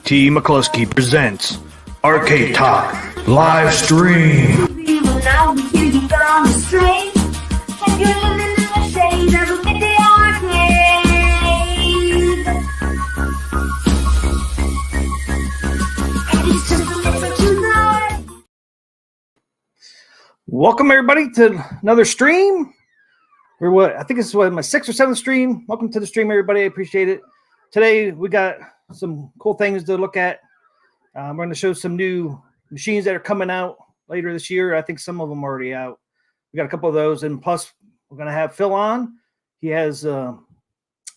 T. McCluskey presents Arcade Talk live stream. Welcome everybody to another stream. I think this is my 6th or 7th stream. Welcome to the stream, everybody. I appreciate it. Today we got some cool things to look at. We're going to show some new machines that are coming out later this year. I think some of them are already out. We got a couple of those, and plus we're going to have Phil on. He has the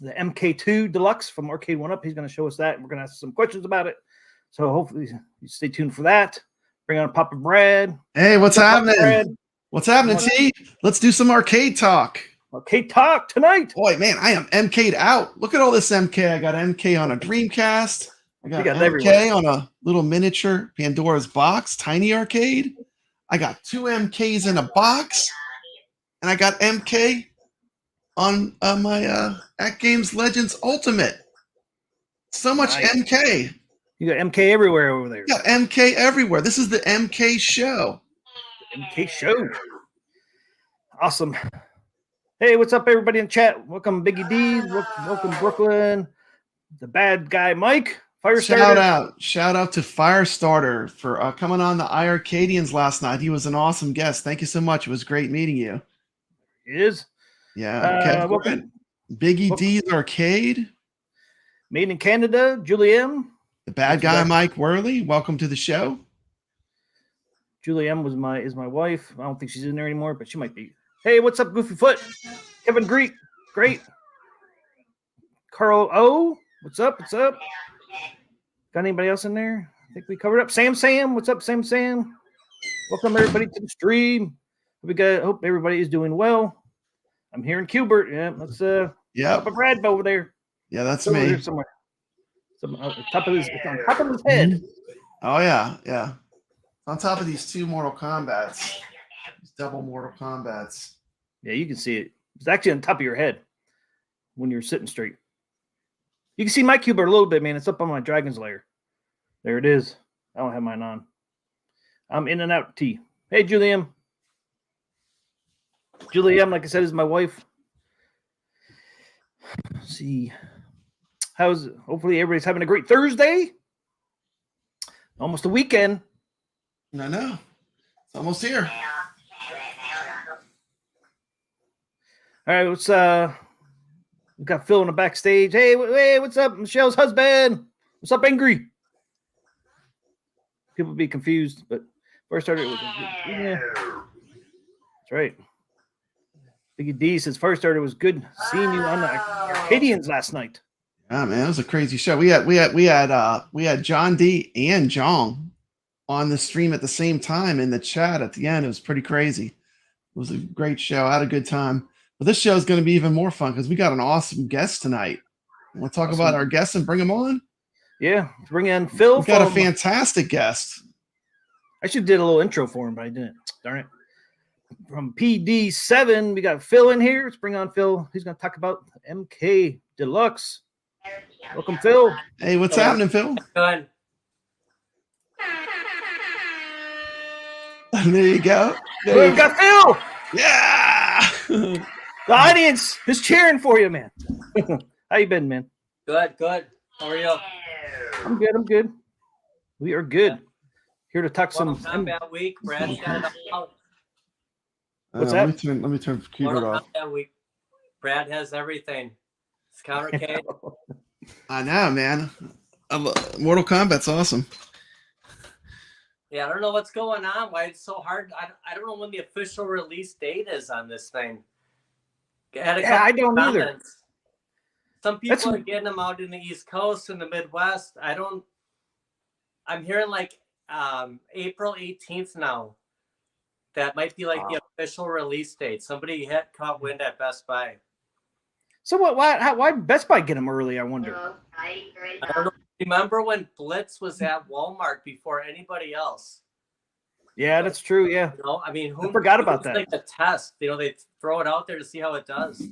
MK2 Deluxe from Arcade1Up. He's going to show us that. We're going to ask some questions about it. So hopefully you stay tuned for that. Bring on papabrad. Hey, what's happening? What's happening, T? Let's do some arcade talk. Arcade talk tonight. Boy, man, I am MK'd out. Look at all this MK. I got MK on a Dreamcast. I got MK everywhere. On a little miniature Pandora's box, tiny arcade. I got 2 MKs in a box. And I got MK on my At Games Legends Ultimate. So much MK. You got MK everywhere over there. You got MK everywhere. This is the MK show. MK show. Awesome. Hey, what's up, everybody in chat? Welcome, Biggie D. Welcome, Brooklyn. The bad guy, Mike. Firestarter. Shout out to Firestarter for coming on the iiRcadians last night. He was an awesome guest. Thank you so much. It was great meeting you. It is. Yeah. Welcome. Biggie D's Arcade. Made in Canada, Julie M. The bad guy, Mike Worley. Welcome to the show. Julie M. is my wife. I don't think she's in there anymore, but she might be. Hey, what's up, Goofy Foot? Kevgret, great. Carl O, what's up? What's up? Got anybody else in there? I think we covered up. Sam, what's up, Sam? Welcome everybody to the stream. Hope everybody is doing well. I'm here in Cubert. Yeah, let's papabrad over there. Yeah, that's over me. There somewhere. On top of his head. Oh yeah. On top of these 2 Mortal Kombats. Double Mortal Kombats. Yeah, you can see it. It's actually on top of your head when you're sitting straight. You can see my Cubert a little bit, man. It's up on my Dragon's Lair. There it is. I don't have mine on. I'm in and out, T. Hey, Julian. Julian, like I said, is my wife. Let's see. Hopefully everybody's having a great Thursday. Almost a weekend. I know. It's almost here. All right, we got Phil in the backstage. Hey, what's up, Michelle's husband? What's up, Angry? People be confused, but first started was that's right. Biggie D says first started was good seeing you on the Arcadians last night. Yeah, man, it was a crazy show. We had John D and Jong on the stream at the same time in the chat at the end. It was pretty crazy. It was a great show. I had a good time. But this show is going to be even more fun because we got an awesome guest tonight. Want to talk about our guests and bring them on? Yeah, bring in Phil. We've got a fantastic guest. I should have did a little intro for him, but I didn't. Darn it. From PD7, we got Phil in here. Let's bring on Phil. He's going to talk about MK Deluxe. Welcome, Phil. Hey, what's happening, Phil? Good. There you go. We've got Phil. Yeah. The audience is cheering for you, man. How you been, man? Good. How are you? I'm good. We are good. Here to talk some Kombat week. Brad's got it out. What's that? Let me turn the keyboard off. Kombat week. Brad has everything. It's Arcade. I know, man. Mortal Kombat's awesome. Yeah, I don't know what's going on. Why it's so hard. I don't know when the official release date is on this thing. I don't either. Some people are getting them out in the East Coast and the Midwest. I'm hearing like April 18th now. That might be like the official release date. Somebody caught wind at Best Buy. So why Best Buy get them early, I wonder? I don't know. Remember when Blitz was at Walmart before anybody else? Yeah, that's true. Yeah. You know, I mean, I forgot about that. Like the test, they throw it out there to see how it does.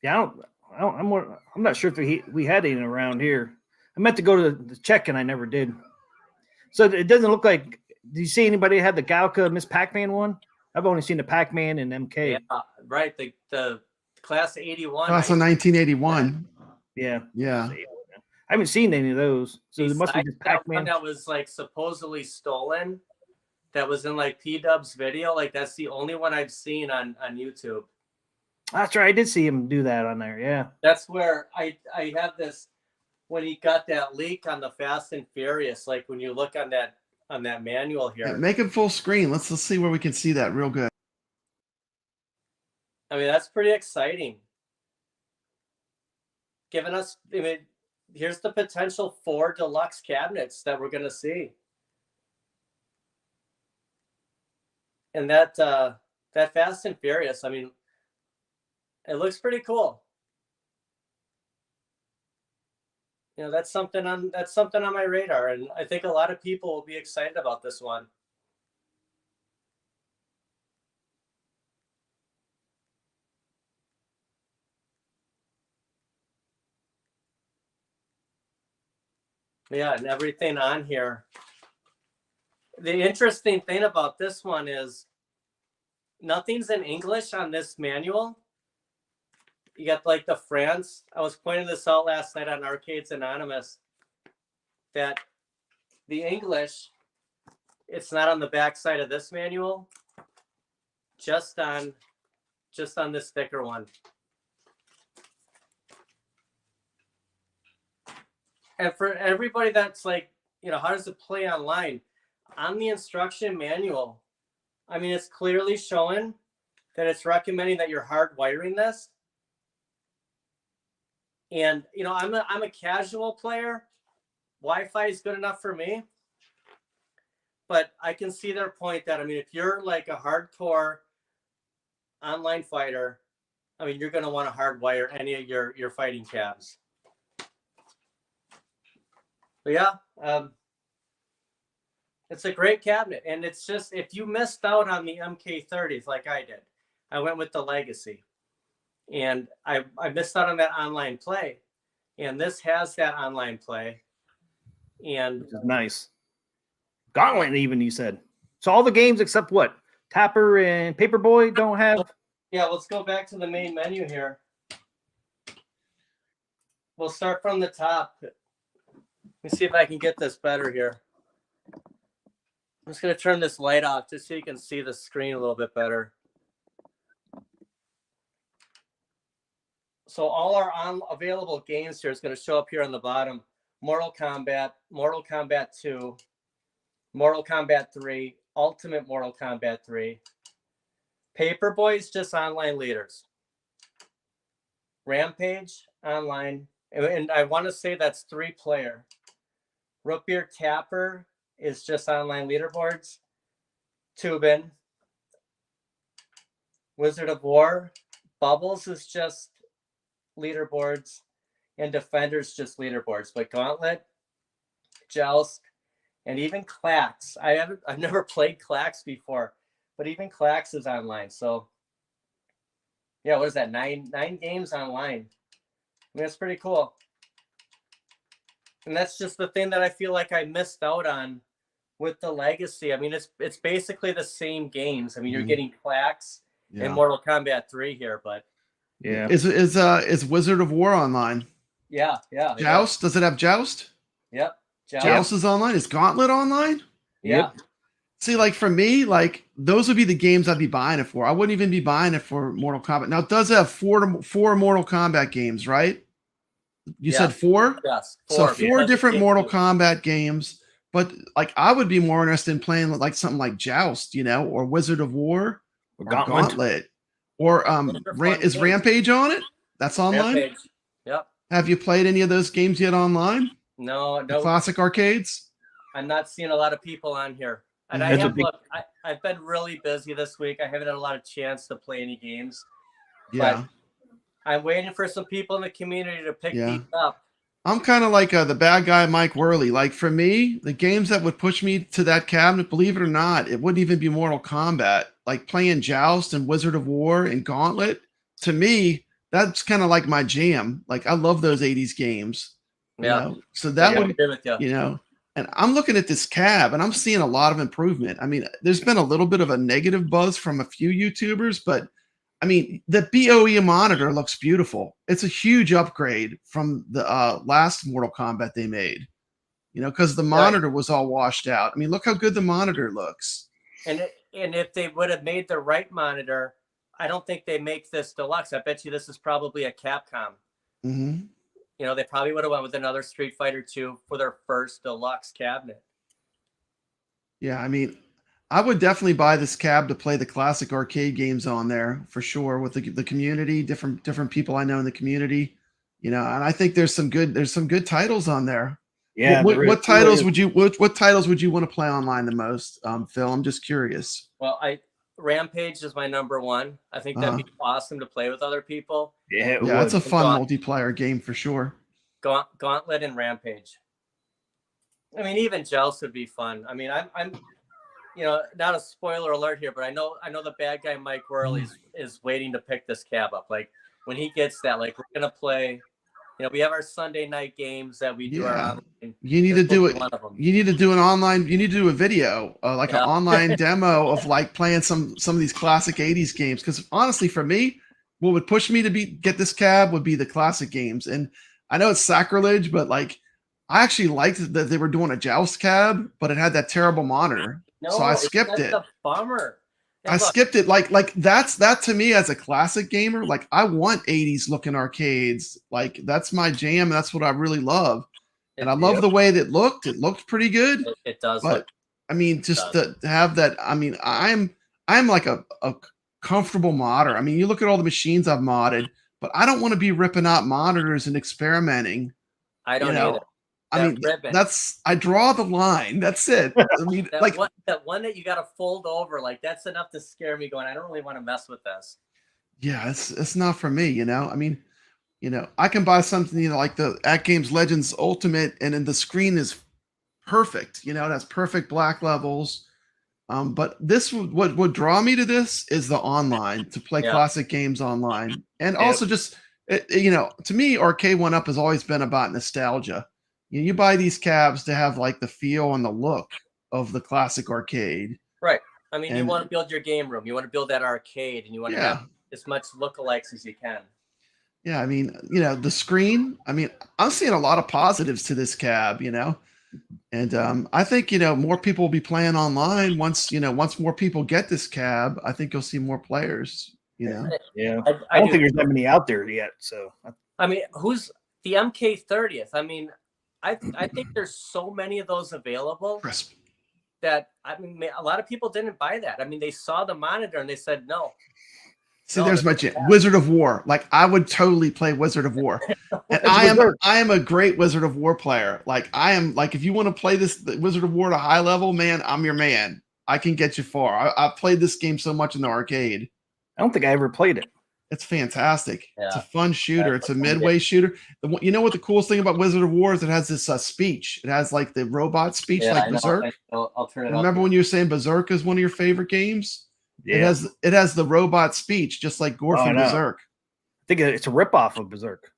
Yeah, I'm not sure if we had any around here. I meant to go to the check and I never did. So it doesn't look like. Do you see anybody have the Galka Miss Pac-Man one? I've only seen the Pac-Man and MK. Yeah, right. The class 81. Class of 1981. Yeah. Yeah. I haven't seen any of those. So it must be just that Pac-Man. one that was like supposedly stolen. That was in like P-Dub's video. Like that's the only one I've seen on YouTube. That's right. I did see him do that on there. Yeah. That's where I have this when he got that leak on the Fast and Furious. Like when you look on that manual here. Yeah, make it full screen. Let's see where we can see that real good. I mean, that's pretty exciting. Giving us, I mean, here's the potential 4 deluxe cabinets that we're going to see. And that Fast and Furious, I mean, it looks pretty cool. You know, that's something on my radar, and I think a lot of people will be excited about this one. Yeah, and everything on here. The interesting thing about this one is nothing's in English on this manual. You got like the France. I was pointing this out last night on Arcades Anonymous that the English, it's not on the back side of this manual, just on this thicker one. And for everybody that's like, you know, how does it play online? On the instruction manual, I mean, it's clearly showing that it's recommending that you're hardwiring this. And, you know, I'm a casual player. Wi-Fi is good enough for me. But I can see their point that, I mean, if you're like a hardcore online fighter, I mean, you're going to want to hardwire any of your fighting cabs. But yeah, it's a great cabinet. And it's just, if you missed out on the MK30s like I did, I went with the Legacy. And I missed out on that online play. And this has that online play. And nice. Gauntlet, even, you said. So all the games except what? Tapper and Paperboy don't have? Yeah, let's go back to the main menu here. We'll start from the top. Let me see if I can get this better here. I'm just going to turn this light off just so you can see the screen a little bit better. So all our available games here is going to show up here on the bottom. Mortal Kombat, Mortal Kombat 2, Mortal Kombat 3, Ultimate Mortal Kombat 3. Paperboy's just online leaders. Rampage, online. And I want to say that's 3-player. Root Beer Tapper is just online leaderboards. Tubin. Wizard of War. Bubbles is just leaderboards, and Defenders just leaderboards. But Gauntlet, Joust, and even Clax. I've never played Clax before, but even Clax is online. So yeah, what is that? Nine games online. I mean, that's pretty cool. And that's just the thing that I feel like I missed out on with the Legacy. I mean, it's basically the same games. I mean, you're getting Clax and Mortal Kombat 3 here, but yeah. Is Wizard of War online? Yeah. Joust? Does it have Joust? Yep. Joust is online. Is Gauntlet online? Yeah. Yep. See, like for me, like those would be the games I'd be buying it for. I wouldn't even be buying it for Mortal Kombat. Now, it does have four Mortal Kombat games, right? You said 4? Yes. 4. So 4 different Mortal Kombat games. But like I would be more interested in playing like something like Joust, you know, or Wizard of War, or Gauntlet. Or is Rampage on it? That's online? Rampage. Yep. Have you played any of those games yet online? No. The classic arcades? I'm not seeing a lot of people on here. And I've been really busy this week. I haven't had a lot of chance to play any games. Yeah. But I'm waiting for some people in the community to pick these up. I'm kind of like the bad guy Mike Worley. Like for me, the games that would push me to that cabinet, believe it or not, it wouldn't even be Mortal Kombat. Like playing Joust and Wizard of War and Gauntlet, to me, that's kind of like my jam. Like I love those 80s games. know, so that would, you know, and I'm looking at this cab and I'm seeing a lot of improvement. I mean, there's been a little bit of a negative buzz from a few YouTubers, but I mean, the BOE monitor looks beautiful. It's a huge upgrade from the last Mortal Kombat they made, you know, because the monitor was all washed out. I mean, look how good the monitor looks. And if they would have made the right monitor, I don't think they make this deluxe. I bet you this is probably a Capcom. Mm-hmm. You know, they probably would have went with another Street Fighter 2 for their first deluxe cabinet. Yeah, I mean, I would definitely buy this cab to play the classic arcade games on there for sure with the community, different people I know in the community, you know, and I think there's some good titles on there. Yeah. What titles would you want to play online the most, Phil? I'm just curious. Well, Rampage is my number one. I think that'd be awesome to play with other people. Yeah, it's a fun multiplayer game for sure. Gauntlet and Rampage. I mean, even Joust would be fun. I mean, I'm you know, not a spoiler alert here, but I know the bad guy Mike Worley is waiting to pick this cab up. Like when he gets that, like we're gonna play. You know, we have our Sunday night games that we do. You need to do it. You need to do an online. You need to do a video, like an online demo of like playing some of these classic '80s games. Because honestly, for me, what would push me to get this cab would be the classic games. And I know it's sacrilege, but like I actually liked that they were doing a Joust cab, but it had that terrible monitor. No, so I skipped it. A bummer. I skipped it. Like that to me as a classic gamer. Like I want 80s looking arcades. Like that's my jam. That's what I really love. And I love the way that it looked. It looked pretty good. It does. But I mean, just to have that. I mean, I'm like a comfortable modder. I mean, you look at all the machines I've modded, but I don't want to be ripping out monitors and experimenting. I don't either. I mean, I draw the line. That's it. I mean, that one that you got to fold over, like that's enough to scare me going, I don't really want to mess with this. Yeah, it's not for me, you know? I mean, you know, I can buy something, you know, like the At Games Legends Ultimate, and then the screen is perfect. You know, it has perfect black levels. But this what would draw me to this is the online, to play classic games online. And also just, you know, to me, Arcade1Up has always been about nostalgia. You buy these cabs to have like the feel and the look of the classic arcade. Right. I mean, you want to build your game room. You want to build that arcade, and you want to have as much lookalikes as you can. Yeah, I mean, you know, the screen. I mean, I'm seeing a lot of positives to this cab, you know, and I think, you know, more people will be playing online once more people get this cab. I think you'll see more players. You know. Yeah. I don't think there's that many out there yet. So. I mean, who's the MK30th? I mean. I think there's so many of those available that, I mean, a lot of people didn't buy that. I mean, they saw the monitor and they said no. See, there's my jam. Wizard of War. Like I would totally play Wizard of War. And I am a great Wizard of War player. Like I am, like if you want to play this Wizard of War at a high level, man, I'm your man. I can get you far. I played this game so much in the arcade. I don't think I ever played it. It's fantastic. Yeah. It's a fun shooter. It's a midway shooter. You know what the coolest thing about Wizard of War is? It has this speech. It has like the robot speech, like Berserk. I'll turn it off. Remember when you were saying Berserk is one of your favorite games? Yeah. It has the robot speech, just like Gore from Berserk. I think it's a ripoff of Berserk.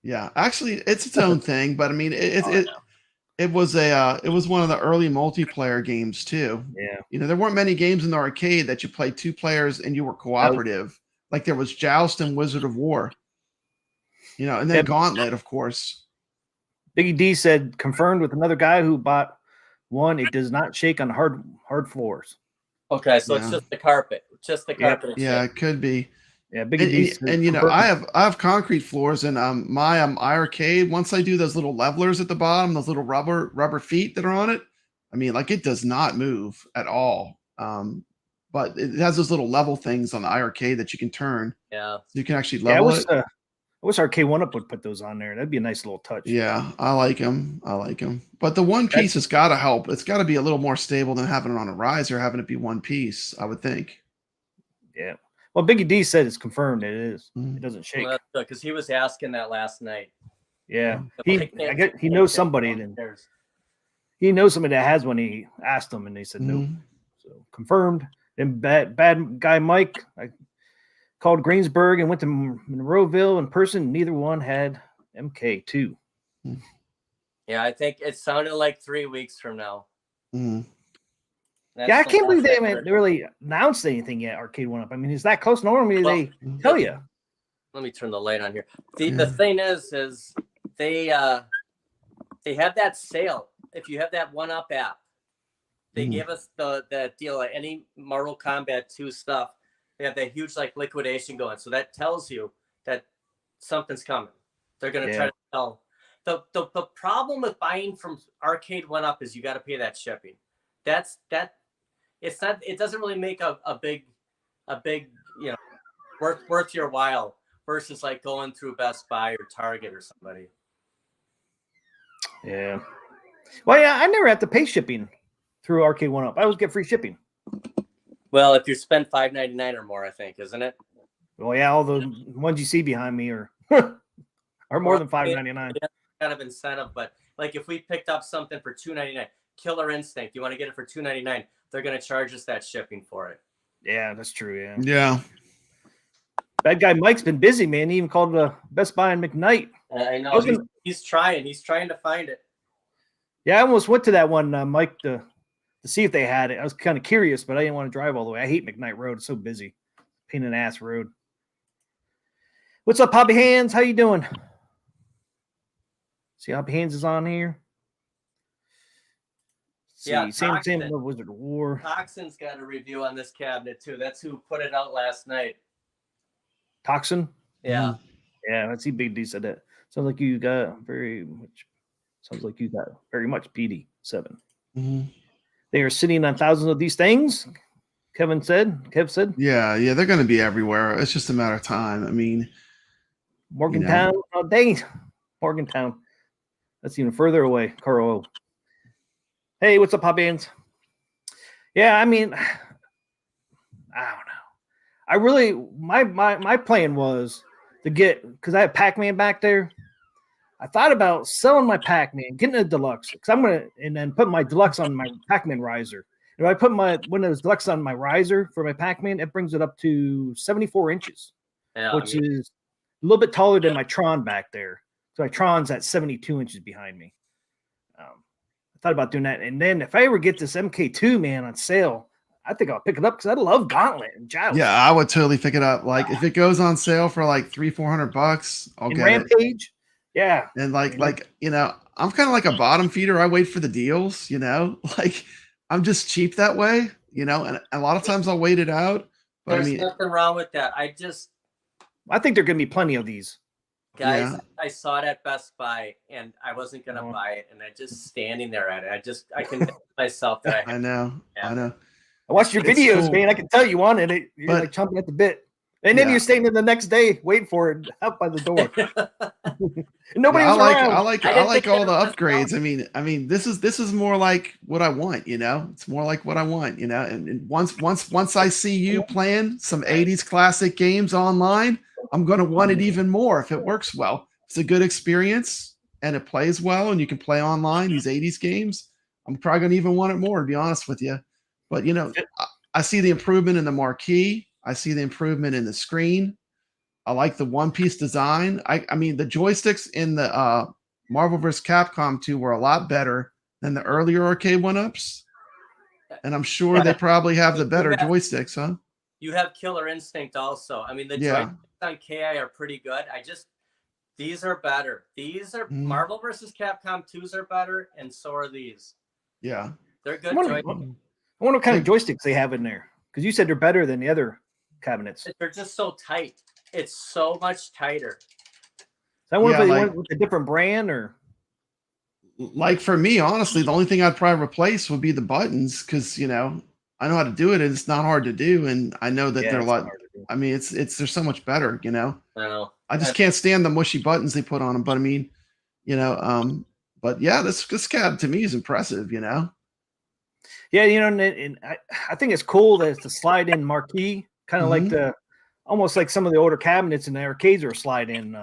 Yeah, actually, it's its own thing. But I mean, it was one of the early multiplayer games too. Yeah. You know, there weren't many games in the arcade that you played 2 players and you were cooperative. Like there was Joust and Wizard of War, you know, and then Gauntlet, of course. Biggie D said, confirmed with another guy who bought one, it does not shake on hard floors. Okay, so it's just the carpet. Yeah, it could be. Yeah, Biggie D. And you know, I have concrete floors, and my iiRcade. Once I do those little levelers at the bottom, those little rubber feet that are on it, I mean, like it does not move at all. But it has those little level things on the iiRcade that you can turn. Yeah. So you can actually level it. I wish Arcade1Up would put those on there. That'd be a nice little touch. Yeah, I like them. But the one piece has got to help. It's got to be a little more stable than having it on a riser, having it be one piece, I would think. Yeah. Well, Biggie D said it's confirmed. It is. It doesn't shake. Well, because he was asking that last night. Yeah. He knows somebody. He knows somebody that has one. He asked them, and they said no. So confirmed. And bad guy Mike, I called Greensburg and went to Monroeville in person. Neither one had MK2. Yeah, I think it sounded like 3 weeks from now. Mm. Yeah, I can't believe they haven't really announced anything yet, Arcade1Up. I mean, is that close? Normally they tell you. Let me turn the light on here. The thing is they have that sale. If you have that 1UP app, they gave us that deal at any Mortal Kombat 2 stuff. They have that huge like liquidation going. So that tells you that something's coming. They're gonna try to sell. The problem with buying from Arcade1Up is you got to pay that shipping. It's not. It doesn't really make a big worth your while versus like going through Best Buy or Target or somebody. Yeah. Well, yeah, I never have to pay shipping through Arcade1Up. I always get free shipping. Well, if you spend $5.99 or more, I think, isn't it? Well, yeah, all the ones you see behind me are more than $5.99. Kind of incentive, but like if we picked up something for $2.99, Killer Instinct, you want to get it for $2.99, they're going to charge us that shipping for it. Yeah, that's true. Yeah. Yeah. Bad guy Mike's been busy, man. He even called the Best Buy in McKnight. I know. He's trying. He's trying to find it. Yeah, I almost went to that one, Mike, to see if they had it. I was kind of curious, but I didn't want to drive all the way. I hate McKnight Road. It's so busy. Pain in the ass road. What's up, Poppy Hands? How you doing? See, Poppy Hands is on here. Yeah, same Wizard of War. Toxin's got a review on this cabinet too. That's who put it out last night. Toxin? Yeah. Yeah, I see Big D said that. Sounds like you got very much PD7. They are sitting on thousands of these things. Kev said. Yeah, they're going to be everywhere. It's just a matter of time. I mean, Morgantown, Morgantown. That's even further away. Carl. Hey, what's up, Pop Bands? Yeah, I mean, I don't know. I really my plan was to get, because I have Pac-Man back there. I thought about selling my Pac-Man, getting a Deluxe, because and then put my Deluxe on my Pac-Man riser. If I put one of those Deluxe on my riser for my Pac-Man, it brings it up to 74 inches, which is a little bit taller than my Tron back there. So my Tron's at 72 inches behind me. I thought about doing that. And then if I ever get this MK2, man, on sale, I think I'll pick it up because I love Gauntlet and Joust. Yeah, I would totally pick it up. Like if it goes on sale for like $300-400, I'll get Rampage. it. Yeah. And like, I'm kind of like a bottom feeder. I wait for the deals, like I'm just cheap that way, and a lot of times I'll wait it out. But There's nothing wrong with that. I think there are going to be plenty of these. Guys, I saw it at Best Buy and I wasn't going to buy it. And I just standing there at it. I convinced myself that I know. I watched your videos, cool, man. I can tell you wanted it. You're like chomping at the bit. And then you're staying there the next day waiting for it out by the door. Nobody was around. I like all the upgrades. I mean, this is more like what I want, It's more like what I want, And once I see you playing some 80s classic games online, I'm going to want it even more if it works well. It's a good experience and it plays well and you can play online these 80s games. I'm probably going to even want it more, to be honest with you. But, I see the improvement in the marquee. I see the improvement in the screen. I like the one-piece design. I mean, the joysticks in the Marvel vs. Capcom 2 were a lot better than the earlier Arcade1Ups. And I'm sure they probably have the better joysticks, huh? You have Killer Instinct also. I mean, the joysticks on KI are pretty good. These are better. These are Marvel vs. Capcom 2s are better, and so are these. Yeah. They're good. I wonder what kind of joysticks they have in there. Because you said they're better than the other cabinets. They're just so tight. It's so much tighter. So I wonder if they went with a different brand or. Like for me, honestly, the only thing I'd probably replace would be the buttons because I know how to do it and it's not hard to do, and I know that they're a lot. I mean, they're so much better, I know. I just can't stand the mushy buttons they put on them. But I mean, but yeah, this cab to me is impressive, Yeah, and I think it's cool that it's a slide-in marquee, kind of like almost like some of the older cabinets in the arcades are slide-in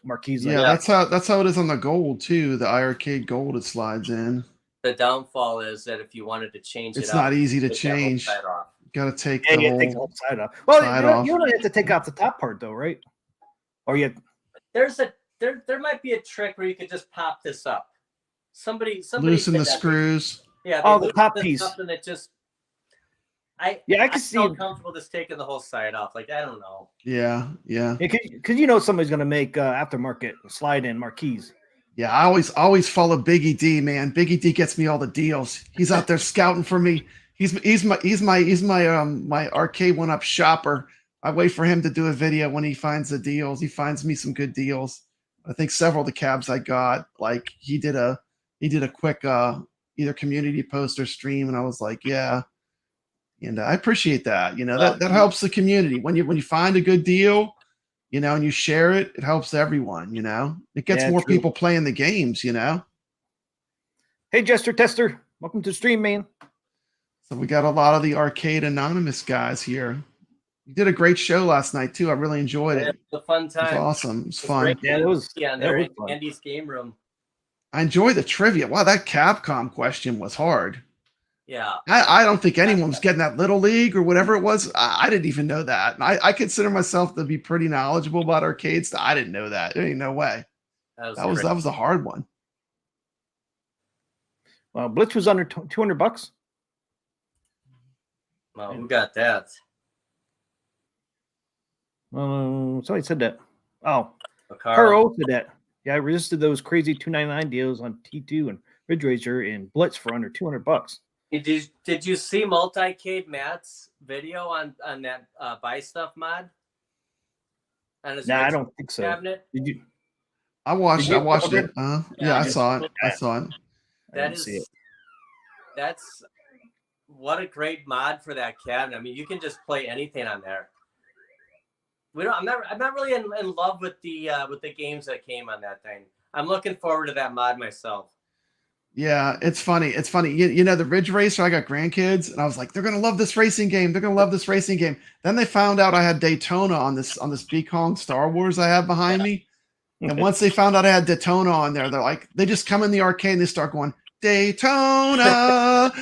marquees. Yeah, that's how it is on the gold too. The iiRcade Gold, it slides in. The downfall is that if you wanted to change it, it's not easy to change. Got to take the whole side off. Well, you don't have to take off the top part though, right? Or there might be a trick where you could just pop this up. somebody loosen did the that. screws. Yeah. Oh, the top piece. Something that just. I can see. feel comfortable just taking the whole side off. Like, I don't know. Yeah. Because somebody's gonna make aftermarket slide-in marquees. Yeah, I always follow Biggie D, man. Biggie D gets me all the deals. He's out there scouting for me. He's my Arcade1Up shopper. I wait for him to do a video when he finds the deals. He finds me some good deals. I think several of the cabs I got, like he did a quick either community post or stream, and I was like, yeah. And I appreciate that. That helps the community. When you find a good deal, and you share it, it helps everyone, It gets more people playing the games, Hey, Jester Tester. Welcome to the stream, man. So we got a lot of the Arcade Anonymous guys here. You did a great show last night, too. I really enjoyed it. It was a fun time. It was awesome. It was fun. Yeah, it was. Yeah, and they're in Andy's game room. I enjoyed the trivia. Wow, that Capcom question was hard. Yeah. I don't think anyone was getting that Little League or whatever it was. I didn't even know that. And I consider myself to be pretty knowledgeable about arcades. I didn't know that. There ain't no way. That was a hard one. Well, Blitz was under $200. Well, who got that? Somebody said that. Oh, Carl said that. Yeah, I resisted those crazy $299 deals on T2 and Ridge Racer and Blitz for under $200. Did you see Multicade Matt's video on that buy stuff mod? Nah, I don't think so. Cabinet? Did you? I watched it. Yeah, I saw it. That's what a great mod for that cabinet. I mean, you can just play anything on there. I'm not really in love with the games that came on that thing. I'm looking forward to that mod myself. Yeah, it's funny. It's funny. The Ridge Racer, I got grandkids, and I was like, they're gonna love this racing game. They're gonna love this racing game. Then they found out I had Daytona on this Big Kong Star Wars I have behind me. And once they found out I had Daytona on there, they're like, they just come in the arcade and they start going, Daytona,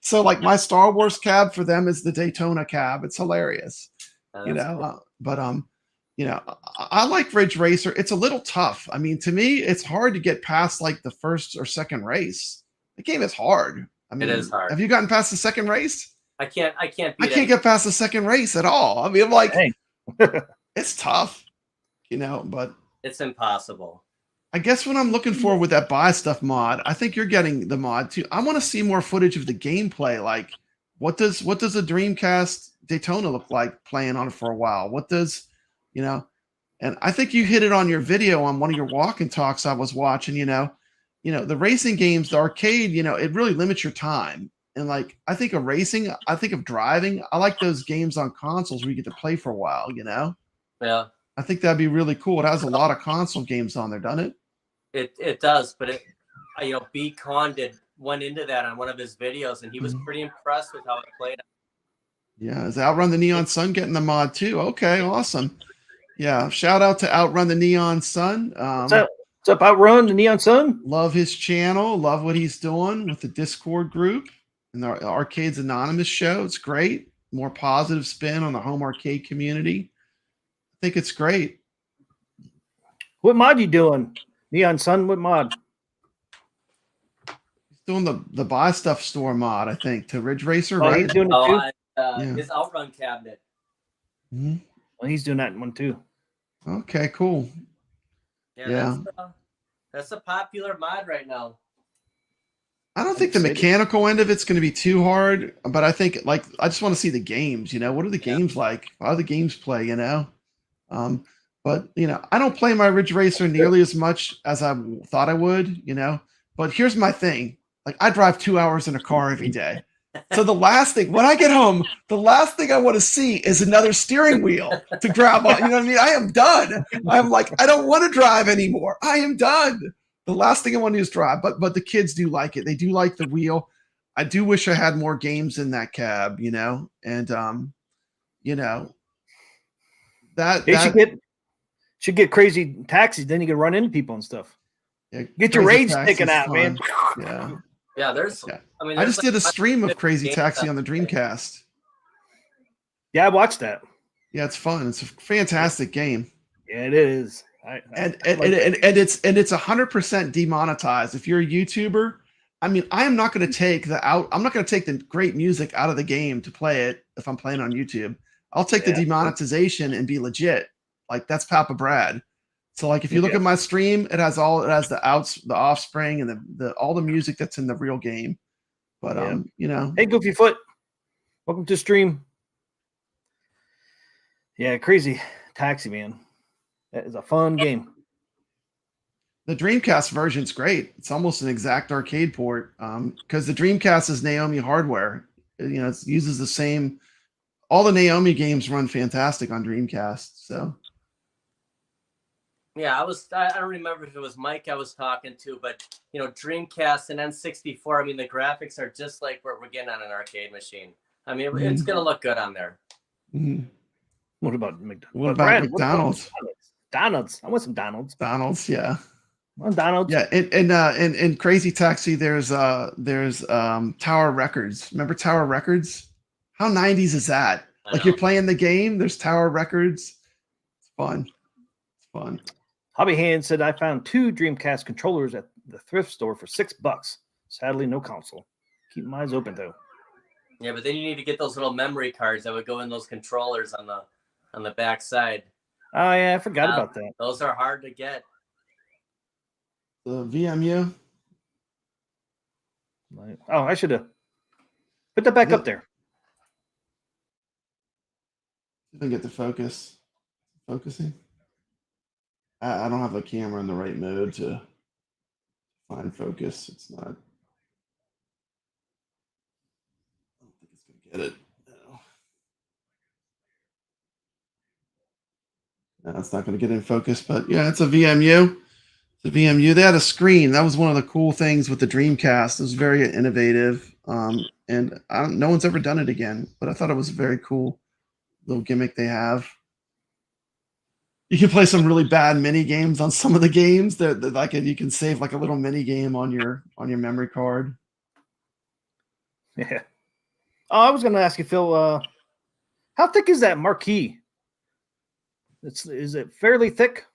So like my Star Wars cab for them is the Daytona cab. It's hilarious. Cool. I like Ridge Racer. It's a little tough. I mean, to me, it's hard to get past like the first or second race. The game is hard. I mean, it is hard. Have you gotten past the second race? I can't get past the second race at all. I mean, I'm like, it's tough, but it's impossible. I guess what I'm looking for with that buy stuff mod, I think you're getting the mod too. I want to see more footage of the gameplay. Like, what does a Dreamcast Daytona look like playing on it for a while? What does and I think you hit it on your video on one of your walk and talks I was watching, the racing games, the arcade, it really limits your time. And like, I think of racing, I think of driving. I like those games on consoles where you get to play for a while, Yeah. I think that'd be really cool. It has a lot of console games on there, doesn't it? It does, but B. Con went into that on one of his videos, and he was pretty impressed with how it played. Yeah, is Outrun the Neon Sun getting the mod too? Okay, awesome. Yeah, shout out to Outrun the Neon Sun. What's up, Outrun the Neon Sun? Love his channel. Love what he's doing with the Discord group and the Arcades Anonymous show. It's great. More positive spin on the home arcade community. I think it's great. What mod you doing, Neon Sun? What mod? He's doing the buy stuff store mod, I think, to Ridge Racer, Oh, right? he's doing it too? His Outrun cabinet. Mm-hmm. Well, he's doing that one too. Okay, cool. Yeah. That's a popular mod right now. I don't think the mechanical end of it's going to be too hard, but I think I just want to see the games. What are the games like? How do the games play? But I don't play my Ridge Racer nearly as much as I thought I would. But here's my thing: like I drive 2 hours in a car every day. So the last thing when I get home, the last thing I want to see is another steering wheel to grab on. You know what I mean? I am done. I'm like, I don't want to drive anymore. I am done. The last thing I want to do is drive. But the kids do like it. They do like the wheel. I do wish I had more games in that cab, and that should get crazy taxis. Then you can run into people and stuff. Yeah, get your rage sticking out, man. Yeah. Yeah, there's. Yeah. I mean, I just did a stream of Crazy Taxi on the Dreamcast. Yeah, I watched that. Yeah, it's fun. It's a fantastic game. Yeah, it is. And it's 100% demonetized. If you're a YouTuber, I mean, I am not going to take I'm not going to take the great music out of the game to play it if I'm playing on YouTube. I'll take the demonetization and be legit. Like that's papabrad. So like if you look at my stream, it has the offspring and all the music that's in the real game. But you know. Hey Goofy Foot. Welcome to stream. Yeah, crazy taxi, man. That is a fun game. The Dreamcast version's great. It's almost an exact arcade port because the Dreamcast is Naomi hardware. You know, it uses the same. All the Naomi games run fantastic on Dreamcast. So. Yeah, I don't remember if it was Mike I was talking to, but you know, Dreamcast and N64. I mean, the graphics are just like what we're getting on an arcade machine. I mean, it's gonna look good on there. Mm-hmm. What about McDonald's? What about McDonald's? Donald's. I want some Donald's. Donald's, yeah. Donald's. Yeah, in Crazy Taxi, there's Tower Records. Remember Tower Records? How 90s is that? Like you're playing the game, there's Tower Records. It's fun. It's fun. Hobby Hand said I found 2 Dreamcast controllers at the thrift store for $6. Sadly, no console. Keep my eyes open though. Yeah, but then you need to get those little memory cards that would go in those controllers on the back side. Oh yeah, I forgot about that. Those are hard to get. The VMU. Oh, I should have put that back up there. I can get the focusing. I don't have the camera in the right mode to find focus. It's not. I don't think it's gonna get it. No, it's not going to get in focus, but yeah, it's a VMU. It's a VMU. They had a screen. That was one of the cool things with the Dreamcast. It was very innovative, and no one's ever done it again. But I thought it was a very cool little gimmick they have. You can play some really bad mini games on some of the games. They're like you can save like a little mini game on your memory card. Yeah. Oh, I was going to ask you, Phil. How thick is that marquee? Is it fairly thick?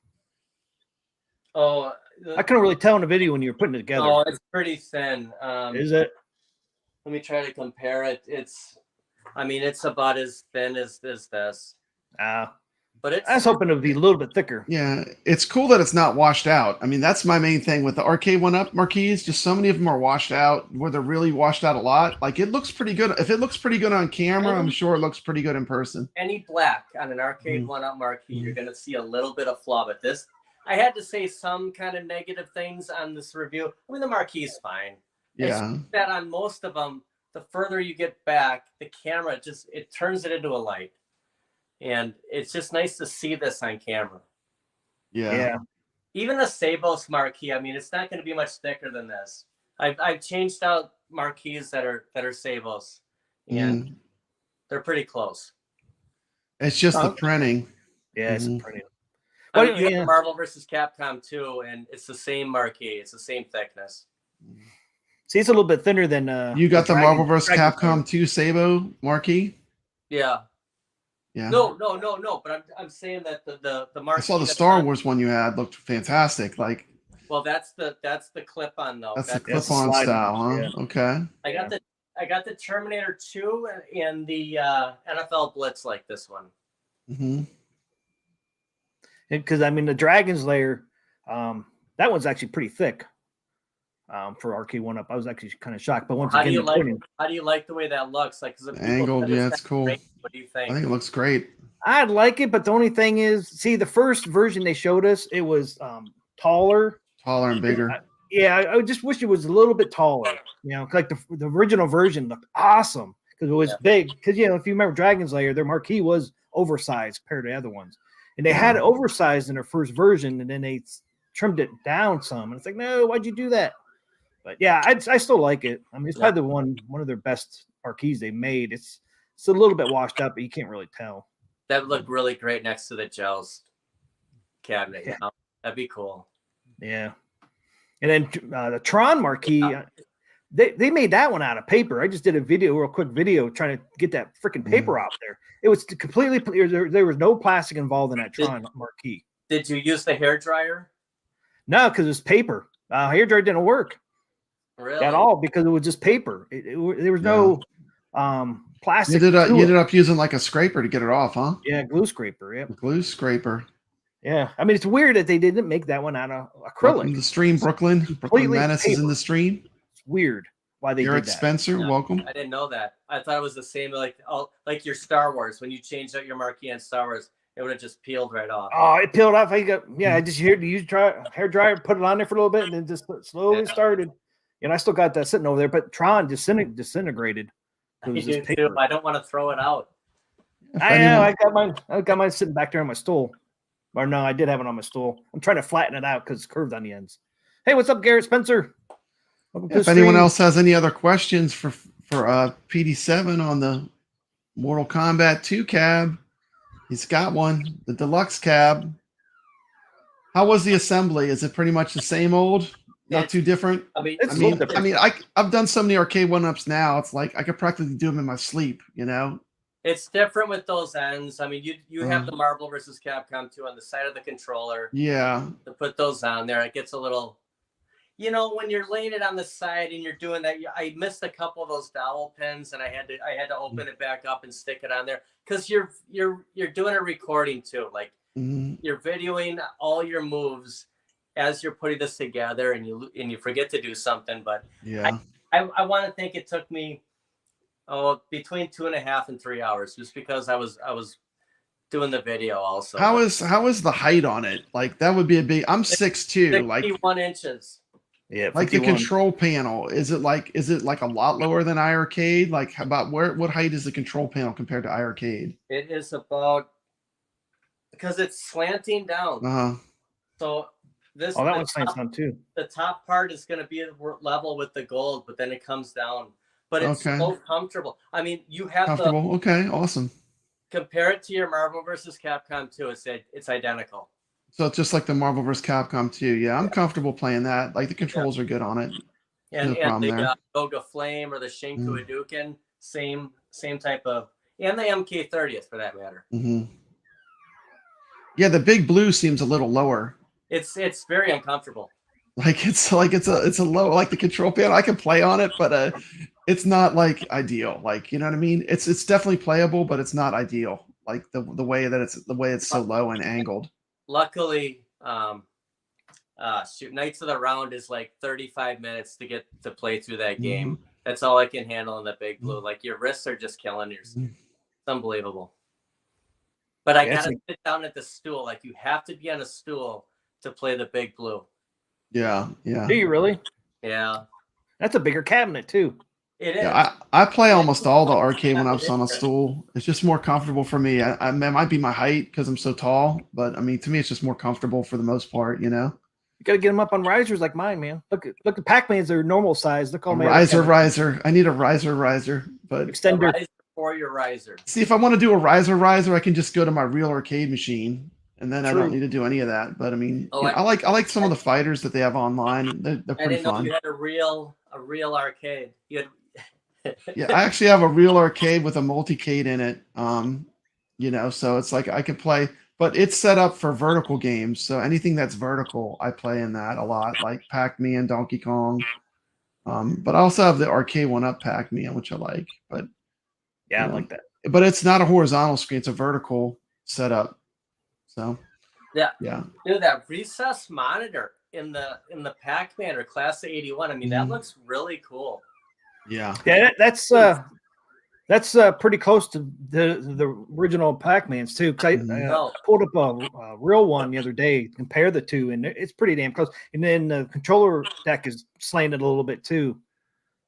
Oh, I couldn't really tell in the video when you were putting it together. Oh, it's pretty thin. Is it? Let me try to compare it. It's about as thin as this. But I was hoping it would be a little bit thicker. Yeah, it's cool that it's not washed out. I mean, that's my main thing with the Arcade1Up marquees. Just so many of them are washed out, where they're really washed out a lot. Like it looks pretty good. If it looks pretty good on camera, I'm sure it looks pretty good in person. Any black on an Arcade1Up marquee, you're going to see a little bit of flaw. But this, I had to say some kind of negative things on this review. I mean, the marquee is fine. Yeah. It's that on most of them, the further you get back, the camera it turns it into a light. And it's just nice to see this on camera. Yeah. Even the Sabos marquee, I mean, it's not going to be much thicker than this. I've changed out marquees that are Sabos, and they're pretty close. It's just the printing. Yeah, it's the printing. Well, you have Marvel vs. Capcom 2, and it's the same marquee. It's the same thickness. See, it's a little bit thinner than you got the Marvel vs. Capcom 2 Sabo marquee. Yeah. Yeah. No. But I'm saying that the marquee. I saw the Star Wars one you had looked fantastic. Like. Well, that's the clip-on though. That's the clip-on style, huh? Yeah. Okay. I got the Terminator 2 and the NFL Blitz like this one. Mm-hmm. Because I mean the Dragon's Lair, that one's actually pretty thick. For Arcade1Up, I was actually kind of shocked. But once how do you like the way that looks? Like, angled, yeah, it's cool. Great. What do you think? I think it looks great. I like it, but the only thing is, see, the first version they showed us, it was taller and bigger. I just wish it was a little bit taller. You know, like the original version looked awesome because it was big. Because if you remember Dragon's Lair, their marquee was oversized compared to the other ones, and they had it oversized in their first version, and then they trimmed it down some. And it's like, no, why'd you do that? But yeah, I still like it. I mean, it's probably one of their best marquees they made. It's a little bit washed up, but you can't really tell. That would look really great next to the Gels cabinet. Yeah. That'd be cool. Yeah. And then the Tron marquee, they made that one out of paper. I just did a real quick video trying to get that freaking paper out there. It was completely, there was no plastic involved in that Tron marquee. Did you use the hair dryer? No, because it's paper. Hair dryer didn't work Really? at all because it was just paper. There was no plastic. You ended up using like a scraper to get it off, huh? Yeah, glue scraper. Yeah, glue scraper. Yeah, I mean it's weird that they didn't make that one out of acrylic. Welcome to the stream, Brooklyn. Brooklyn Menace is in the stream. It's weird why they Garrett did that. Spencer, welcome. I didn't know that. I thought it was the same like your Star Wars. When you changed out your marquee on Star Wars, it would have just peeled right off. Oh, it peeled off. I just heard you hair dryer, put it on there for a little bit, and then just slowly started. And I still got that sitting over there, but Tron disintegrated. I do too. I don't want to throw it out. I know. I got mine sitting back there on my stool. Or no, I did have it on my stool. I'm trying to flatten it out because it's curved on the ends. Hey, what's up, Garrett Spencer? If anyone else has any other questions for PD7 on the Mortal Kombat 2 cab, he's got one. The Deluxe cab. How was the assembly? Is it pretty much the same old? Not too different. I've done so many Arcade1Ups now. It's like I could practically do them in my sleep. You know. It's different with those ends. I mean, you have the Marvel versus Capcom 2 on the side of the controller. Yeah. To put those on there, it gets a little, when you're laying it on the side and you're doing that. I missed a couple of those dowel pins, and I had to open it back up and stick it on there because you're doing a recording too. Like you're videoing all your moves as you're putting this together, and you forget to do something. But yeah, I want to think it took me. Between 2.5 and 3 hours, just because I was doing the video also. How is the height on it? Like that would be a big. I'm 6'2", like 51 inches. Yeah, 51. Like the control panel. Is it like a lot lower than iiRcade? Like what height is the control panel compared to iiRcade? It is about because it's slanting down. So this that one slants down too. The top part is going to be level with the gold, but then it comes down. But it's so comfortable. I mean, you have comfortable. Okay, awesome. Compare it to your Marvel versus Capcom 2. It's identical. So it's just like the Marvel vs. Capcom 2. Yeah, I'm comfortable playing that. Like the controls are good on it. And the Goga Flame or the Shinku Hadouken, same type of, and the MK30th for that matter. Yeah, the big blue seems a little lower. It's very uncomfortable. It's a low, like the control panel. I can play on it, but it's not like ideal. Like, you know what I mean? It's definitely playable, but it's not ideal. Like the way it's so low and angled. Luckily, Knights of the Round is like 35 minutes to get to play through that game. That's all I can handle in the big blue. Like your wrists are just killing you. It's unbelievable. But I gotta sit down at the stool. Like you have to be on a stool to play the big blue. Yeah. Do you really? Yeah. That's a bigger cabinet too. It is. Yeah, I play almost all the Arcade1Ups on a stool. It's just more comfortable for me. It might be my height because I'm so tall, but I mean, to me, it's just more comfortable for the most part. You know. You gotta get them up on risers like mine, man. Look at Pac-Man's. They're normal size. They're called riser. I need a riser, but extender for your riser. See, if I want to do a riser, I can just go to my real arcade machine. And then I don't need to do any of that. But I mean, I like some of the fighters that they have online. They're pretty fun. You had a real arcade. You had yeah, I actually have a real arcade with a multicade in it. So it's like I can play, but it's set up for vertical games. So anything that's vertical, I play in that a lot, like Pac-Man, Donkey Kong. But I also have the Arcade1Up Pac-Man, which I like. But yeah, I like that. But it's not a horizontal screen; it's a vertical setup. So yeah, dude, that recessed monitor in the Pac-Man or Class of 81. I mean, that looks really cool. Yeah, that's pretty close to the original Pac-Mans too. Because I pulled up a real one the other day, compare the two, and it's pretty damn close. And then the controller deck is slanted a little bit too,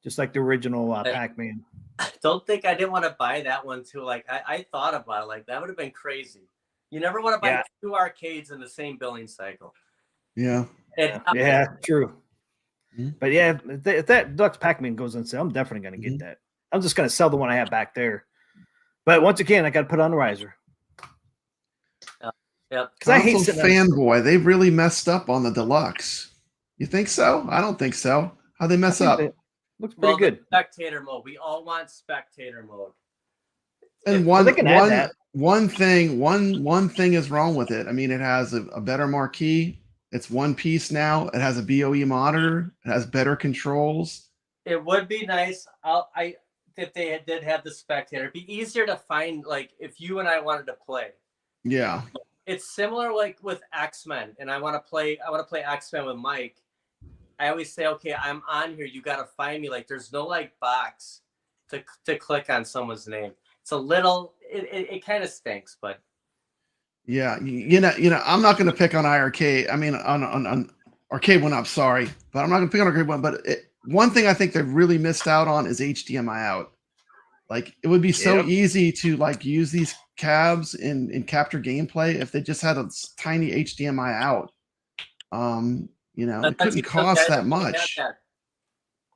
just like the original Pac-Man. I don't think I didn't want to buy that one too. Like I thought about it, like that would have been crazy. You never want to buy two arcades in the same billing cycle. Yeah. Yeah, true. But yeah, if that Deluxe Pac-Man goes on sale, I'm definitely going to get that. I'm just going to sell the one I have back there. But once again, I got to put on the riser. Yeah. Because I hate fanboy. They really messed up on the Deluxe. You think so? I don't think so. How'd they mess up? Looks pretty good. Spectator mode. We all want spectator mode. And one thing is wrong with it. I mean, it has a better marquee. It's one piece now. It has a BOE monitor. It has better controls. It would be nice. If they did have the spectator, it'd be easier to find. Like if you and I wanted to play. Yeah. It's similar like with X-Men, and I want to play X-Men with Mike. I always say, okay, I'm on here. You got to find me. Like there's no like box to click on someone's name. It's a little. It kind of stinks, but. Yeah, you know, I'm not going to pick on iiRcade. I mean, on Arcade1Up. Sorry, but I'm not going to pick on Arcade1. But one thing I think they've really missed out on is HDMI out. Like it would be so easy to like use these cabs in capture gameplay if they just had a tiny HDMI out. You know, it couldn't cost that much.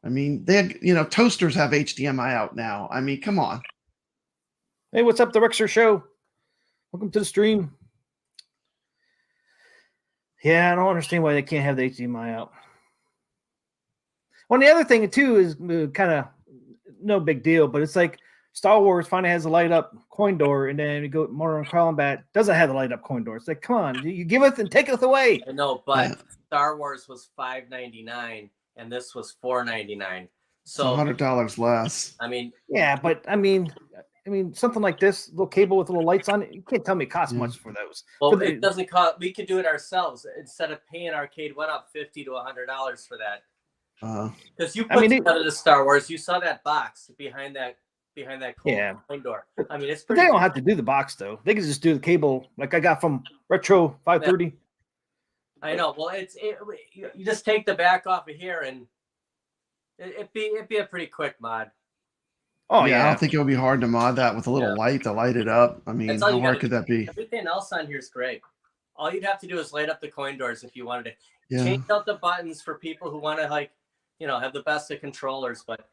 I mean, toasters have HDMI out now. I mean, come on. Hey, what's up, the Rexer Show? Welcome to the stream. Yeah, I don't understand why they can't have the HDMI out. Well, the other thing too is kind of no big deal, but it's like Star Wars finally has a light up coin door, and then you go Modern Combat doesn't have the light up coin door. It's like, come on, you give it and take it away. I know, but Star Wars was $5.99 and this was $4.99. So $100 less. I mean, yeah, but I mean, something like this, little cable with little lights on it, you can't tell me it costs much for those. Well, it doesn't cost. We could do it ourselves instead of paying Arcade1Up $50 to $100 for that. Because you put together the Star Wars, you saw that box behind that coin door. I mean, it's pretty. But they don't have to do the box though. They can just do the cable like I got from Retro 530. I know. Well, you just take the back off of here, and it'd be a pretty quick mod. Oh yeah, I don't think it would be hard to mod that with a little light to light it up. I mean, how hard could that be? Everything else on here is great. All you'd have to do is light up the coin doors if you wanted to. Change out the buttons for people who want to have the best of controllers. But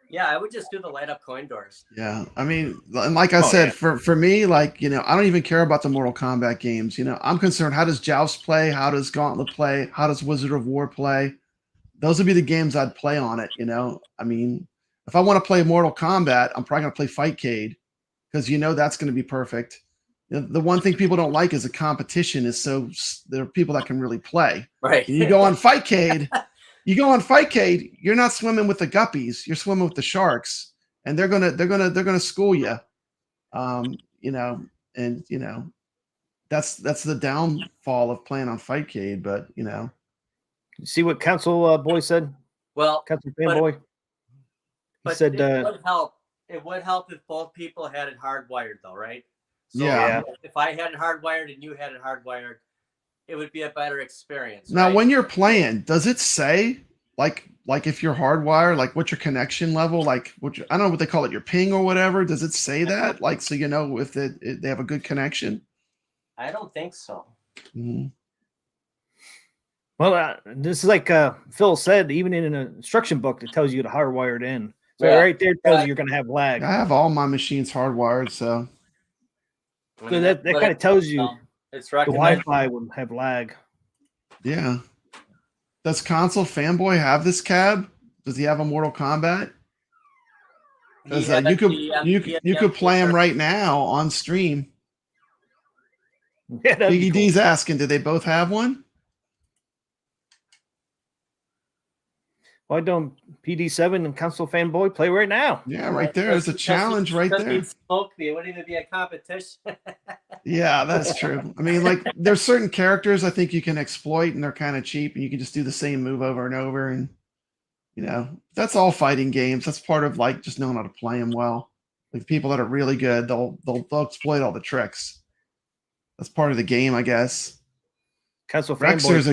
yeah, I would just do the light up coin doors. Yeah, I mean, and like I said, for me, like I don't even care about the Mortal Kombat games. I'm concerned. How does Joust play? How does Gauntlet play? How does Wizard of War play? Those would be the games I'd play on it. I mean. If I want to play Mortal Kombat, I'm probably going to play Fightcade because that's going to be perfect. The one thing people don't like is the competition is so there are people that can really play. Right. You go on Fightcade, you're not swimming with the guppies, you're swimming with the sharks, and they're gonna school you. That's the downfall of playing on Fightcade. But you see what Council Boy said? Well, Council Fanboy. But said, it would help. It would help if both people had it hardwired, though, right? So if I had it hardwired and you had it hardwired, it would be a better experience. Now, when you're playing, does it say like if you're hardwired, like what's your connection level? Like I don't know what they call it, your ping or whatever. Does it say that? Like so if they have a good connection? I don't think so. Mm-hmm. Well, this is like Phil said. Even in an instruction book, it tells you to hardwire it in. So right there tells you you're going to have lag. I have all my machines hardwired, so that kind of tells you it's the Wi-Fi would have lag. Yeah. Does Console Fanboy have this cab? Does he have a Mortal Kombat? Because you could play him right now on stream. Yeah, Biggie D's asking, did they both have one? Why don't PD7 and Council Fanboy play right now? Yeah, right there. There's a challenge right there. Smoke me. It wouldn't even be a competition. Yeah, that's true. I mean, like there's certain characters I think you can exploit and they're kind of cheap and you can just do the same move over and over. And, that's all fighting games. That's part of like just knowing how to play them well. Like people that are really good, they'll exploit all the tricks. That's part of the game, I guess. Rexer's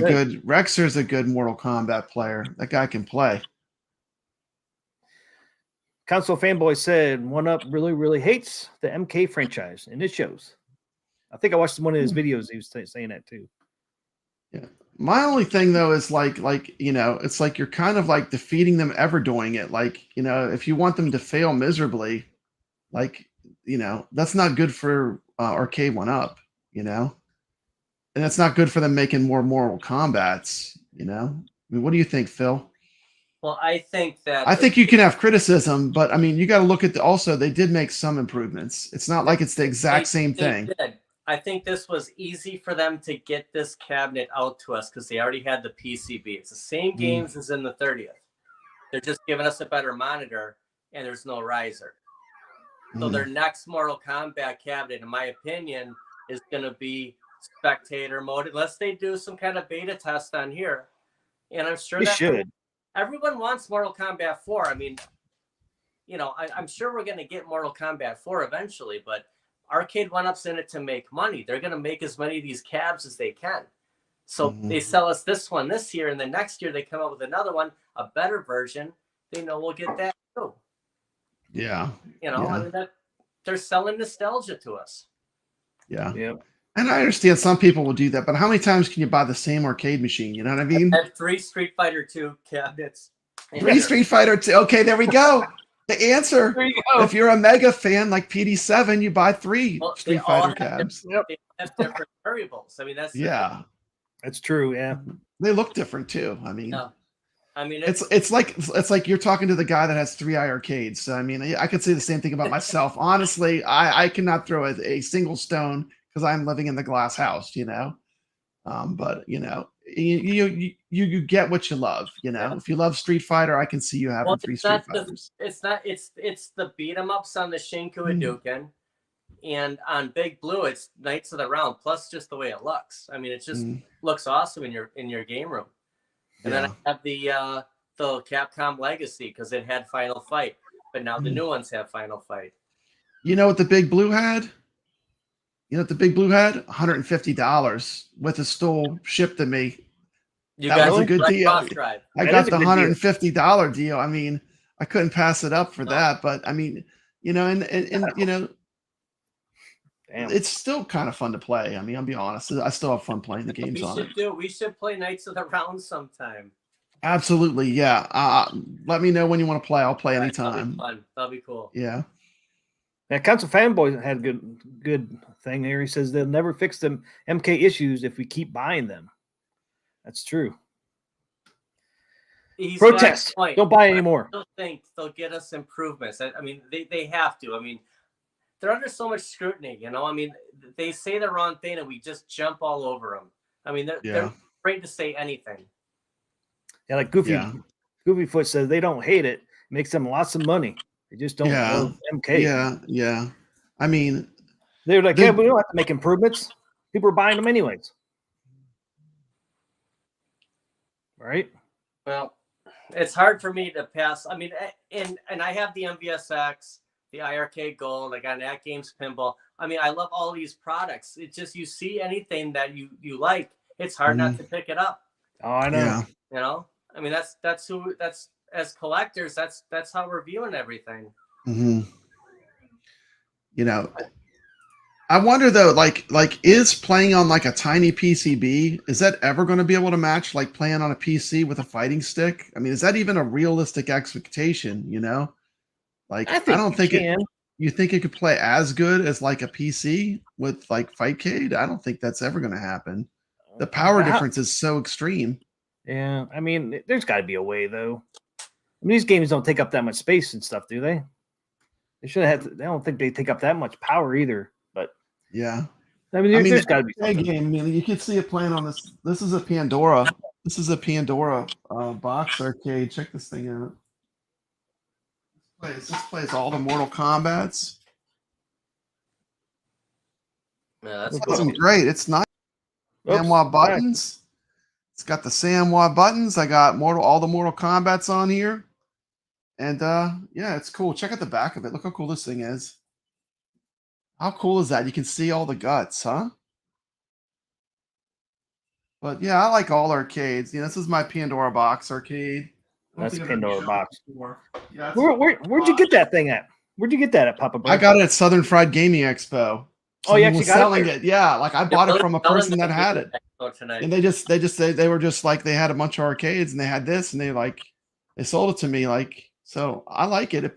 a good Mortal Kombat player. That guy can play. Council Fanboy said 1UP really, really hates the MK franchise, and it shows. I think I watched one of his videos. He was saying that too. Yeah. My only thing though is like it's like you're kind of like defeating them ever doing it. Like if you want them to fail miserably, like that's not good for Arcade1Up. And that's not good for them making more Mortal Kombats, I mean, what do you think, Phil? Well, I think that you can have criticism, but I mean, you got to look at also they did make some improvements. It's not like it's the exact same thing. Did. I think this was easy for them to get this cabinet out to us because they already had the PCB. It's the same games as in the 30th. They're just giving us a better monitor, and there's no riser. So their next Mortal Kombat cabinet, in my opinion, is going to be spectator mode, unless they do some kind of beta test on here. And I'm sure everyone wants Mortal Kombat 4. I mean, you know, I'm sure we're going to get Mortal Kombat 4 eventually, but Arcade1Up's in it to make money. They're going to make as many of these cabs as they can. So they sell us this one this year, and the next year they come up with another one, a better version. They know we'll get that too. Yeah. You know, I mean, they're selling nostalgia to us. Yeah. Yeah. And I understand some people will do that, but how many times can you buy the same arcade machine? You know what I mean? I had 3 Street Fighter 2 cabinets. 3 Street Fighter 2. Okay, there we go. The answer. There you go. If you're a mega fan like PD7, you buy 3 Street Fighter cabs. They have different variables. I mean, that's that's true. Yeah, they look different too. I mean, I mean, it's like you're talking to the guy that has 3 iiRcades. So I mean, I could say the same thing about myself. Honestly, I cannot throw a single stone because I'm living in the glass house. You know, but you know, you get what you love. You know, if you love Street Fighter, I can see you having 3 Street Fighters. It's the beat 'em ups on the Shinku Hadouken. And on Big Blue, it's Knights of the Round, plus just the way it looks. I mean, it just looks awesome in your game room. And then I have the Capcom Legacy because it had Final Fight, but now the new ones have Final Fight. You know what the Big Blue had? You know what the Big Blue had? $150 with a stool shipped to me. That was a good deal. I got the $150 deal. I mean, I couldn't pass it up for that. But I mean, you know, and you know. Damn. It's still kind of fun to play. I mean, I'll be honest. I still have fun playing the games on it. We should play Knights of the Round sometime. Absolutely, yeah. Let me know when you want to play. I'll play anytime. That'll be cool. Yeah. Yeah, Council Fanboy had a good thing there. He says they'll never fix them MK issues if we keep buying them. That's true. Protest. Don't buy anymore. I still think they'll get us improvements. I mean, they have to. I mean, they're under so much scrutiny, you know. I mean, they say the wrong thing and we just jump all over them. I mean, they're afraid to say anything. Yeah, like Goofy Foot says they don't hate it. It makes them lots of money. They just don't love MK. Yeah. I mean, they're like, we don't have to make improvements. People are buying them anyways. Right? Well, it's hard for me to pass. I mean, and I have the MVSX, the iiRcade Gold, I got an At Games Pinball. I mean, I love all these products. It's just you see anything that you like, it's hard not to pick it up. Oh, I know. Yeah. You know, I mean, that's as collectors, that's how we're viewing everything. You know, I wonder though, like is playing on like a tiny PCB, is that ever going to be able to match like playing on a PC with a fighting stick? I mean, is that even a realistic expectation? You know? Like, I don't think you think it could play as good as like a PC with like Fightcade? I don't think that's ever going to happen. The power difference is so extreme. Yeah, I mean, there's got to be a way though. I mean, these games don't take up that much space and stuff, do they? They should have. I don't think they take up that much power either. But yeah, I mean, there's got to be something. Game. I mean, you can see it playing on this. This is a Pandora. This is a Pandora box arcade. Check this thing out. This plays all the Mortal Kombats. Yeah, that's cool. Great. It's nice. Samwa buttons. It's got the Samwa buttons. I got all the Mortal Kombats on here. And yeah, it's cool. Check out the back of it. Look how cool this thing is. How cool is that? You can see all the guts, huh? But yeah, I like all arcades. This is my Pandora box arcade. That's a Pandora box. Yeah, where'd you get that thing at? Where'd you get that at, Papabrad? I got it at Southern Fried Gaming Expo. Oh, you actually got selling it? Yeah, like I bought it from a person that had it. And they were just like they had a bunch of arcades and they had this and they sold it to me so I like it.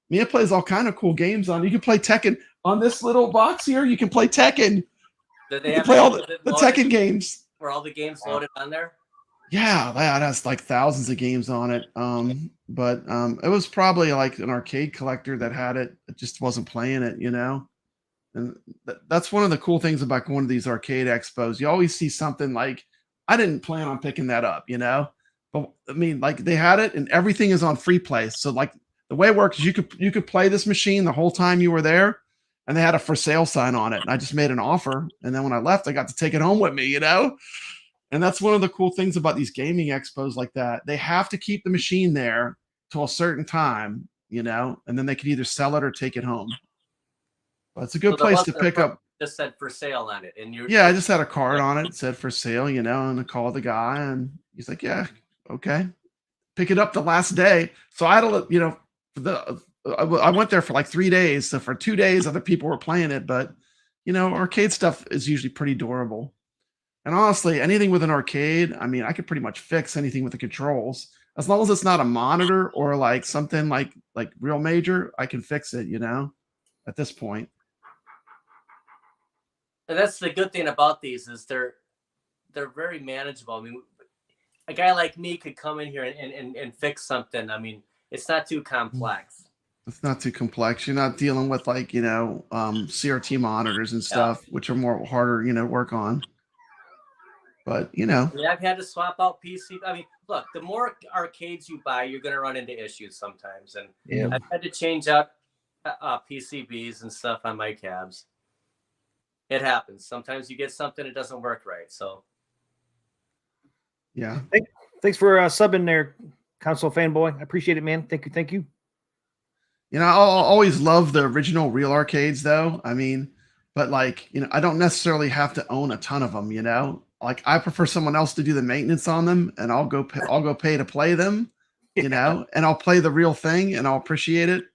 It plays all kind of cool games on. You can play Tekken on this little box here. You can play Tekken. Did they play all the Tekken games. Were all the games loaded on there? Yeah, that has like thousands of games on it. But it was probably like an arcade collector that had it. It just wasn't playing it, you know. And that's one of the cool things about going to these arcade expos. You always see something like, I didn't plan on picking that up, you know. But I mean, like they had it, and everything is on free play. So like the way it works is you could play this machine the whole time you were there, and they had a for sale sign on it. And I just made an offer, and then when I left, I got to take it home with me, you know. And that's one of the cool things about these gaming expos like that. They have to keep the machine there till a certain time, you know, and then they can either sell it or take it home. But it's a good place to pick up. Just said for sale on it, and yeah, I just had a card on it, said for sale, you know, and I called the guy, and he's like, "Yeah, okay." Pick it up the last day, so I had to, you know, I went there for like 3 days. So for 2 days, other people were playing it, but you know, arcade stuff is usually pretty durable. And honestly, anything with an arcade, I mean, I could pretty much fix anything with the controls as long as it's not a monitor or like something like real major. I can fix it, you know, at this point. And that's the good thing about these is they're very manageable. I mean, a guy like me could come in here and fix something. I mean, it's not too complex. It's not too complex. You're not dealing with like, you know, CRT monitors and stuff, which are more harder, you know, to work on. But, you know. Yeah, I've had to swap out PC. I mean, look, the more arcades you buy, you're going to run into issues sometimes. And I've had to change out PCBs and stuff on my cabs. It happens. Sometimes you get something, it doesn't work right. So, yeah. Thanks for subbing there, console fanboy. I appreciate it, man. Thank you. Thank you. You know, I'll always love the original real arcades, though. I mean, but like, you know, I don't necessarily have to own a ton of them. You know, like I prefer someone else to do the maintenance on them, and I'll go pay to play them. You know, and I'll play the real thing, and I'll appreciate it.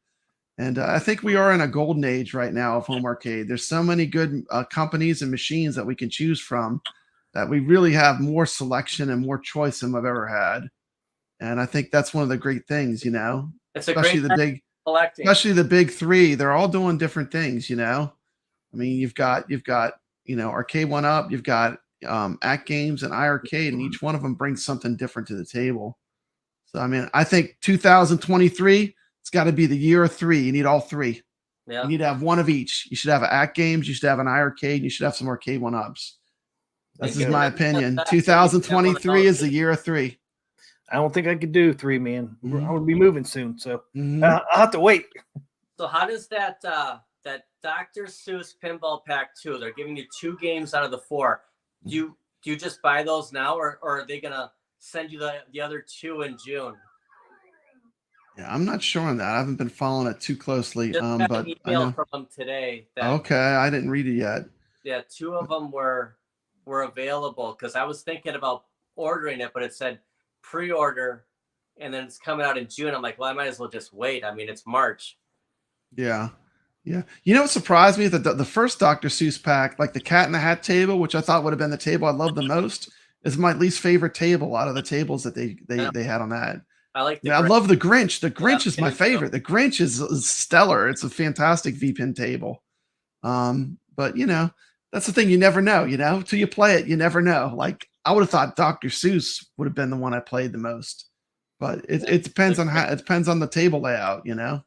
And I think we are in a golden age right now of home arcade. There's so many good companies and machines that we can choose from that we really have more selection and more choice than I've ever had. And I think that's one of the great things, you know, it's especially the big three. They're all doing different things, you know. I mean, you've got, you know, Arcade1Up, you've got iiRcadians and iiRcade, and each one of them brings something different to the table. So, I mean, I think 2023, it's got to be the year of three. You need all three. Yeah. You need to have one of each. You should have an iiRcadians, you should have an iiRcade, you should have some Arcade1Ups. This is my opinion. 2023 is the year of three. I don't think I could do three, man. I'm going to be moving soon, so I'll have to wait. So how does that that Dr. Seuss Pinball Pack 2, they're giving you 2 games out of the 4. Do you just buy those now, or are they going to send you the other 2 in June? Yeah, I'm not sure on that. I haven't been following it too closely. Just got but an email from them today. Okay, I didn't read it yet. Yeah, 2 of them were available because I was thinking about ordering it, but it said pre-order, and then it's coming out in June. I'm like, well, I might as well just wait. I mean, it's March. Yeah. You know what surprised me? That the first Dr. Seuss pack, like the Cat in the Hat table, which I thought would have been the table I loved the most, is my least favorite table out of the tables that they had on that. I like. I love the Grinch. The Grinch is my favorite. The Grinch is stellar. It's a fantastic V-pin table. But you know, that's the thing. You never know. You know, till you play it, you never know. Like I would have thought Dr. Seuss would have been the one I played the most, but it depends on how. It depends on the table layout. You know.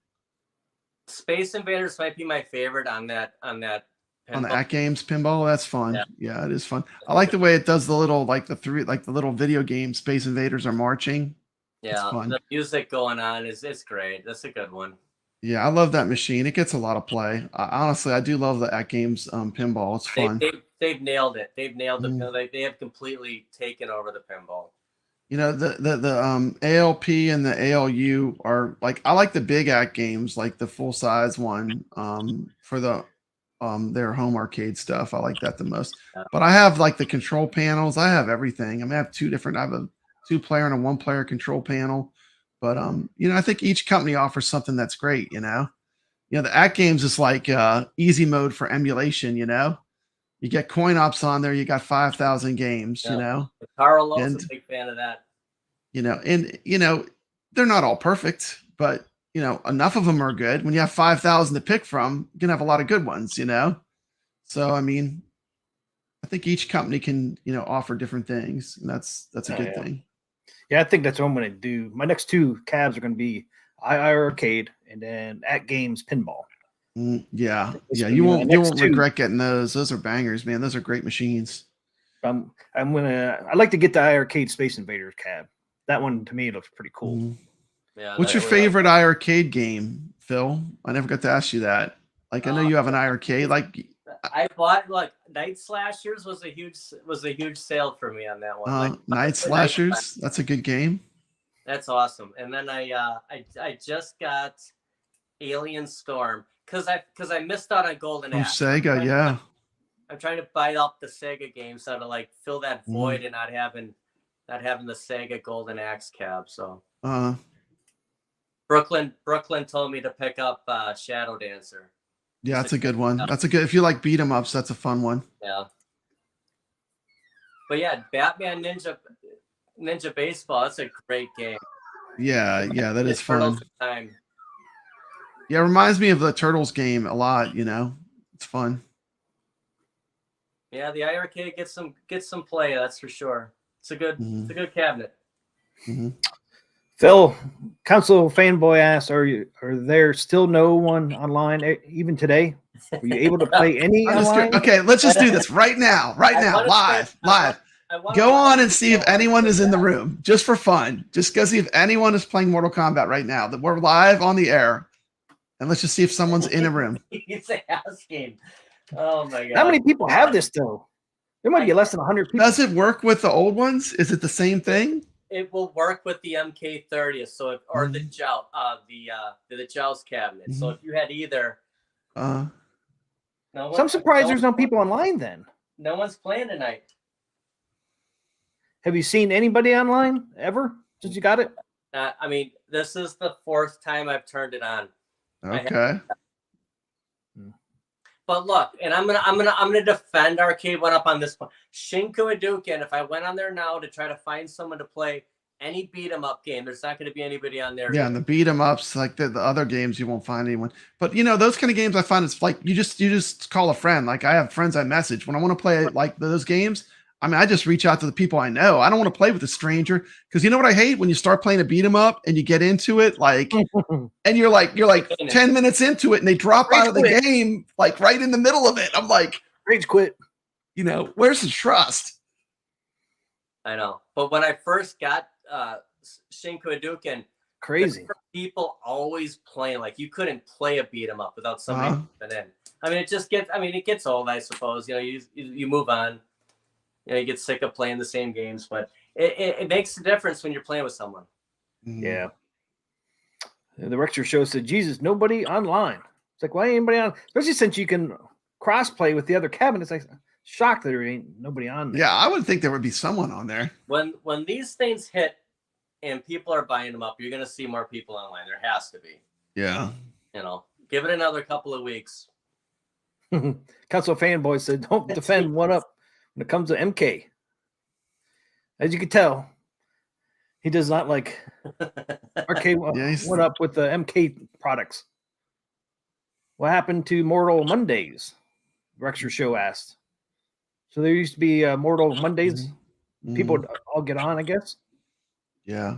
Space Invaders might be my favorite on that. On the iiRcadians pinball, that's fun. Yeah, it is fun. I like the way it does the little the little video game Space Invaders are marching. Yeah, the music going on it's great. That's a good one. Yeah, I love that machine. It gets a lot of play. Honestly, I do love the iiRcadians pinball. It's fun. They've nailed it. They've nailed the they have completely taken over the pinball. You know, the ALP and the ALU are like, I like the big iiRcadians, like the full size one for the their home arcade stuff. I like that the most. But I have like the control panels. I have everything. I mean, I have I have a 2-player and a 1-player control panel. But you know, I think each company offers something that's great. You know, the iiRcadians is like easy mode for emulation. You know, you get coin ops on there. You got 5,000 games. You know, Carl is a big fan of that. You know, and you know, they're not all perfect, but you know, enough of them are good. When you have 5,000 to pick from, you can have a lot of good ones. You know, so I mean, I think each company can, offer different things, and that's a good thing. Yeah, I think that's what I'm going to do. My next 2 cabs are going to be iiRcade and then At Games Pinball. Yeah. You won't regret getting those. Those are bangers, man. Those are great machines. I'd like to get the iiRcade Space Invaders cab. That one to me looks pretty cool. Yeah. What's your favorite iiRcade game, Phil? I never got to ask you that. Like, I know you have an iiRcade. Like, I bought Night Slashers was a huge sale for me on that one. Night Slashers, that's a good game. That's awesome. And then I just got Alien Storm because I missed out on Golden Axe. Sega, yeah. I'm trying to buy up the Sega games so to fill that void and not having the Sega Golden Axe cab. So Brooklyn told me to pick up Shadow Dancer. Yeah, that's a good one. That's a good, if you like beat 'em ups, that's a fun one. Yeah. But yeah, Batman Ninja Baseball, that's a great game. Yeah, that is fun. Time. Yeah, it reminds me of the Turtles game a lot, It's fun. Yeah, the iiRcade gets some play, that's for sure. It's a good cabinet. Mm-hmm. Phil, Council Fanboy asks, are there still no one online even today? Were you able to play any online? Okay, let's just do this right now, live. Go on and see if anyone is in the room, just for fun. Just go see if anyone is playing Mortal Kombat right now. That we're live on the air, and let's just see if someone's in a room. It's a house game. Oh my god! How many people have this though? There might be less than 100 people. Does it work with the old ones? Is it the same thing? It will work with the MK30, or the Joust cabinet. So if you had either, so I'm surprised there's no people online. Then no one's playing tonight. Have you seen anybody online ever since you got it? I mean, this is the 4th time I've turned it on. Okay. But look, and I'm gonna defend Arcade1Up on this one. Shinku Hadouken, if I went on there now to try to find someone to play any beat 'em up game, there's not going to be anybody on there. Yeah, and the beat 'em ups, like the other games, you won't find anyone. But those kind of games, I find it's like you just call a friend. Like I have friends I message when I want to play like those games. I mean, I just reach out to the people I know. I don't want to play with a stranger because you know what I hate when you start playing a beat 'em up and you get into it, like, and you're like 10 minutes into it and they drop out of the game, like right in the middle of it. I'm like, rage quit. Where's the trust? I know, but when I first got Shinku Hadouken, crazy people always playing like you couldn't play a beat 'em up without somebody jumping in. I mean, it gets old, I suppose. You move on. You get sick of playing the same games, but it makes a difference when you're playing with someone. Yeah. The Rector show said, Jesus, nobody online. It's like, why ain't anybody on? Especially since you can cross-play with the other cabinets. Like, shocked that there ain't nobody on there. Yeah, I would think there would be someone on there. When these things hit and people are buying them up, you're going to see more people online. There has to be. Yeah. Give it another couple of weeks. Council Fanboy said, don't defend 1UP when it comes to MK. As you can tell, he does not like Arcade 1UP with the MK products. What happened to Mortal Mondays? Rexer Show asked. So there used to be Mortal Mondays. People would all get on, I guess. Yeah.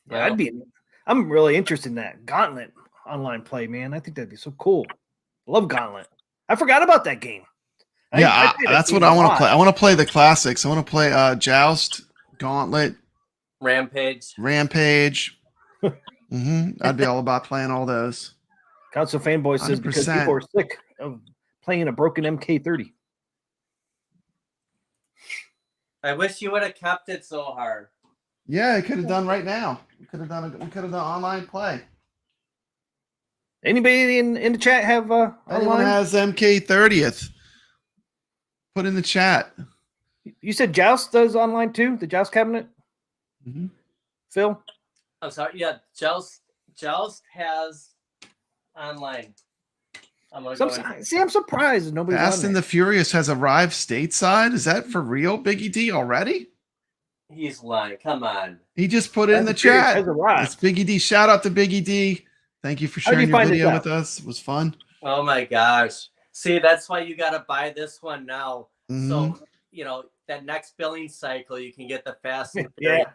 I'm really interested in that Gauntlet online play, man. I think that'd be so cool. I love Gauntlet. I forgot about that game. That's what I want to play. I want to play the classics. I want to play Joust, Gauntlet, Rampage. I'd be all about playing all those. Council Fanboy says 100%. Because people are sick of playing a broken MK30. I wish you would have kept it so hard. Yeah, I could have done right now. We could have done online play. Anybody in the chat have anyone online? Has MK30th? Put in the chat. You said Joust does online too? The Joust cabinet? Phil? I'm sorry. Yeah, Joust has online. I'm surprised nobody. Fast and the Furious has arrived stateside. Is that for real, Biggie D already? He's lying. Come on. He just put it in the chat. It's Biggie D. Shout out to Biggie D. Thank you for sharing your video with us. It was fun. Oh my gosh. See, that's why you got to buy this one now. Mhm. So, you know, that next billing cycle, you can get the Fast and Yeah. Furious.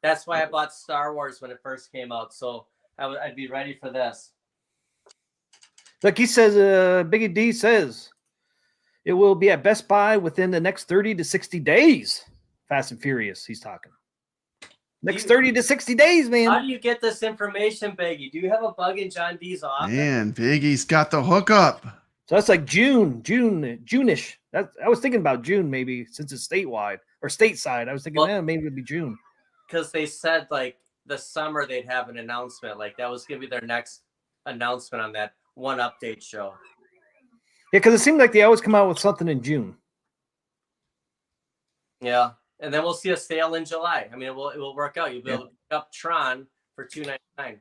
That's why I bought Star Wars when it first came out. So I'd be ready for this. Like he says, Biggie D says, it will be at Best Buy within the next 30 to 60 days. Fast and Furious, he's talking. Next 30 to 60 days, man. How do you get this information, Biggie? Do you have a bug in John D's office? Man, Biggie's got the hookup. So that's like June-ish. I was thinking about June maybe, since it's statewide or stateside. I was thinking, maybe it'd be June. Because they said like the summer they'd have an announcement. Like that was gonna be their next announcement on that one update show. Yeah, because it seemed like they always come out with something in June. Yeah, and then we'll see a sale in July. I mean, it will work out. You'll be able to pick up Tron for $2.99.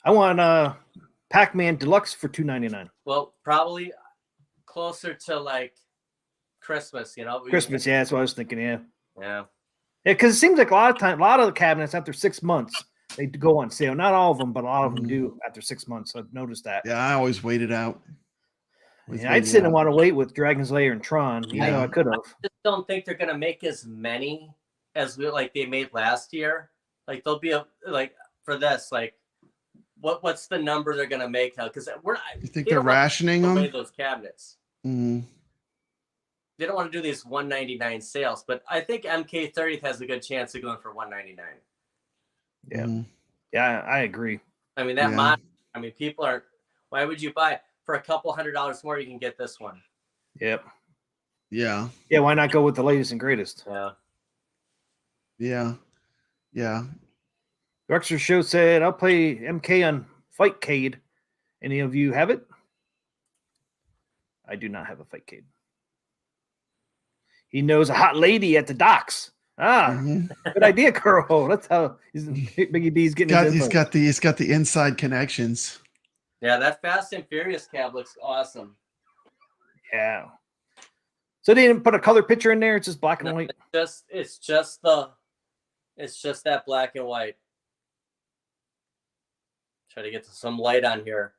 I want Pac-Man Deluxe for $2.99. Well, probably closer to like Christmas, you know. Christmas, yeah, that's what I was thinking. Yeah, yeah, because it seems like a lot of the cabinets after 6 months they go on sale. Not all of them, but a lot of them do after 6 months. I've noticed that. Yeah, I always wait it out. I'd sit and want to wait with Dragon's Lair and Tron. I could have. I just don't think they're gonna make as many as they made last year. Like they'll be for this like. What's the number they're gonna make now? Because you think they're rationing them? Those cabinets. Mm-hmm. They don't want to do these $199 sales, but I think MK30 has a good chance of going for $199. Yeah, yeah, I agree. I mean that people are. Why would you buy it? For a couple $100 more? You can get this one. Yep. Yeah. Yeah. Why not go with the latest and greatest? Yeah. Yeah. Yeah. Rexer Show said, I'll play MK on Fightcade. Any of you have it? I do not have a Fightcade. He knows a hot lady at the docks. Good idea, Carl. That's how Biggie B's getting his info. He's got the inside connections. Yeah, that Fast and Furious cab looks awesome. Yeah. So they didn't put a color picture in there. It's just black and white. It's just that black and white. Try to get some light on here.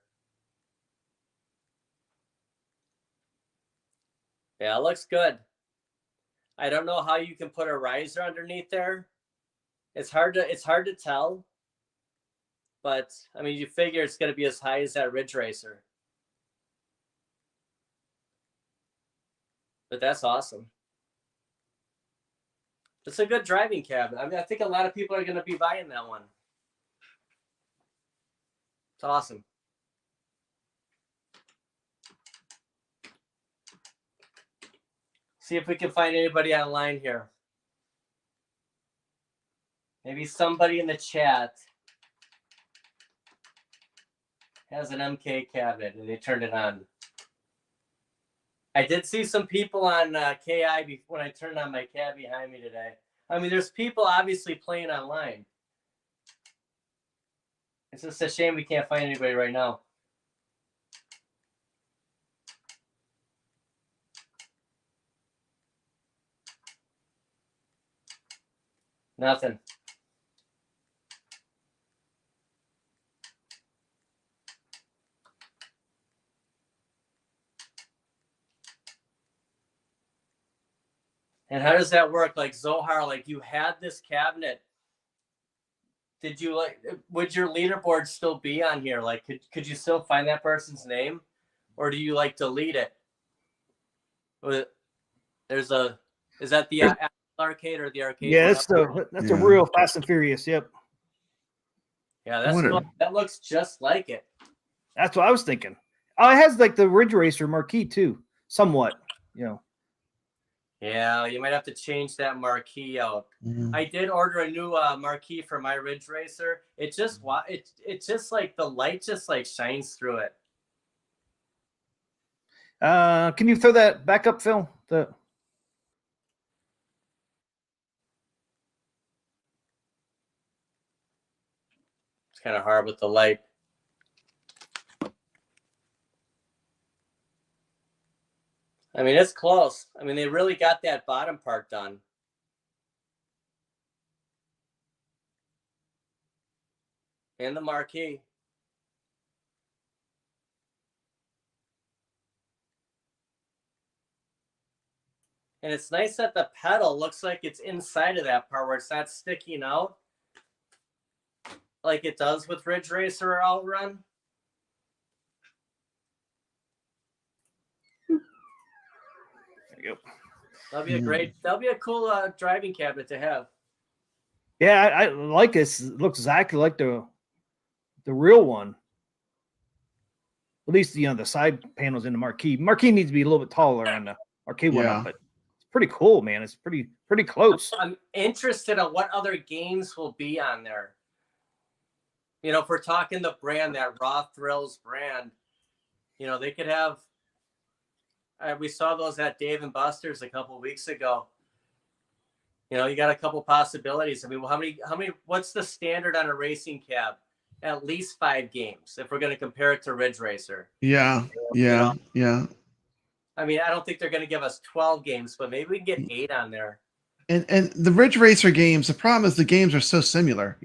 Yeah, it looks good. I don't know how you can put a riser underneath there. It's hard to tell. But I mean, you figure it's going to be as high as that Ridge Racer. But that's awesome. It's a good driving cabinet. I mean, I think a lot of people are going to be buying that one. It's awesome. See if we can find anybody online here. Maybe somebody in the chat has an MK cabinet and they turned it on. I did see some people on KI when I turned on my cab behind me today. I mean, there's people obviously playing online. It's just a shame we can't find anybody right now. Nothing. And how does that work? Like Zohar, like you had this cabinet. Did you would your leaderboard still be on here? Like, could you still find that person's name, or do you delete it? Is that the arcade or the arcade? Yeah, that's a real Fast and Furious. Yep. Yeah, that's cool. That looks just like it. That's what I was thinking. Oh, it has the Ridge Racer marquee too, somewhat. Yeah, you might have to change that marquee out. I did order a new marquee for my Ridge Racer. It just the light just shines through it. Can you throw that back up, Phil? It's kind of hard with the light. I mean, it's close. I mean, they really got that bottom part done. And the marquee. And it's nice that the pedal looks like it's inside of that part where it's not sticking out like it does with Ridge Racer or Outrun. There you go. That'll be a cool driving cabinet to have. Yeah, I like this. It looks exactly like the real one. At least, the side panels in the marquee. Marquee needs to be a little bit taller on the Arcade1Up, but it's pretty cool, man. It's pretty close. I'm interested in what other games will be on there. If we're talking the brand, that Raw Thrills brand, they could have. We saw those at Dave and Buster's a couple of weeks ago. You got a couple possibilities. I mean, how many? What's the standard on a racing cab? At least 5 games if we're going to compare it to Ridge Racer. Yeah. I mean, I don't think they're going to give us 12 games, but maybe we can get 8 on there. And the Ridge Racer games, the problem is the games are so similar,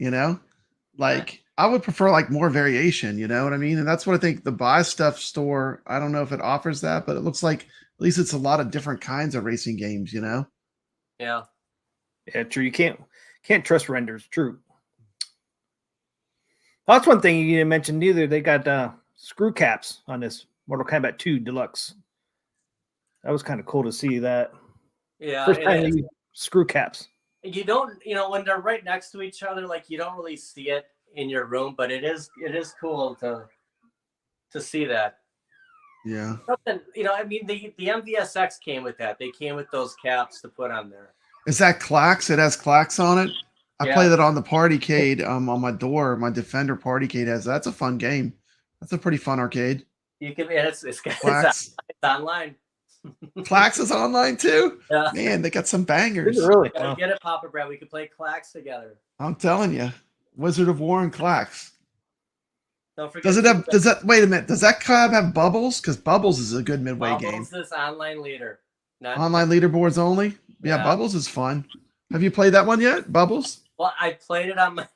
Like I would prefer like more variation, you know what I mean? And that's what I think the Buy Stuff store, I don't know if it offers that, but it looks like at least it's a lot of different kinds of racing games, Yeah. Yeah, true. You can't trust renders. True. That's one thing you didn't mention either. They got screw caps on this Mortal Kombat 2 Deluxe. That was kind of cool to see that. Yeah. First time screw caps. You don't, when they're right next to each other, like you don't really see it in your room, but it is cool to see that. Yeah. Something, I mean, the MVSX came with that. They came with those caps to put on there. Is that Clax? It has Clax on it. I play that on the Partycade on my door. My Defender Partycade has that's a fun game. That's a pretty fun arcade. You can it's online. Clax is online too. Yeah. Man, they got some bangers. Really? Get it, Papa Brad. We could play Clax together. I'm telling you, Wizard of War and Clax. Don't forget. Wait a minute? Does that cab have Bubbles? Because Bubbles is a good midway game. Bubbles is online leader. Online leaderboards only. Yeah, Bubbles is fun. Have you played that one yet? Bubbles? Well, I played it on my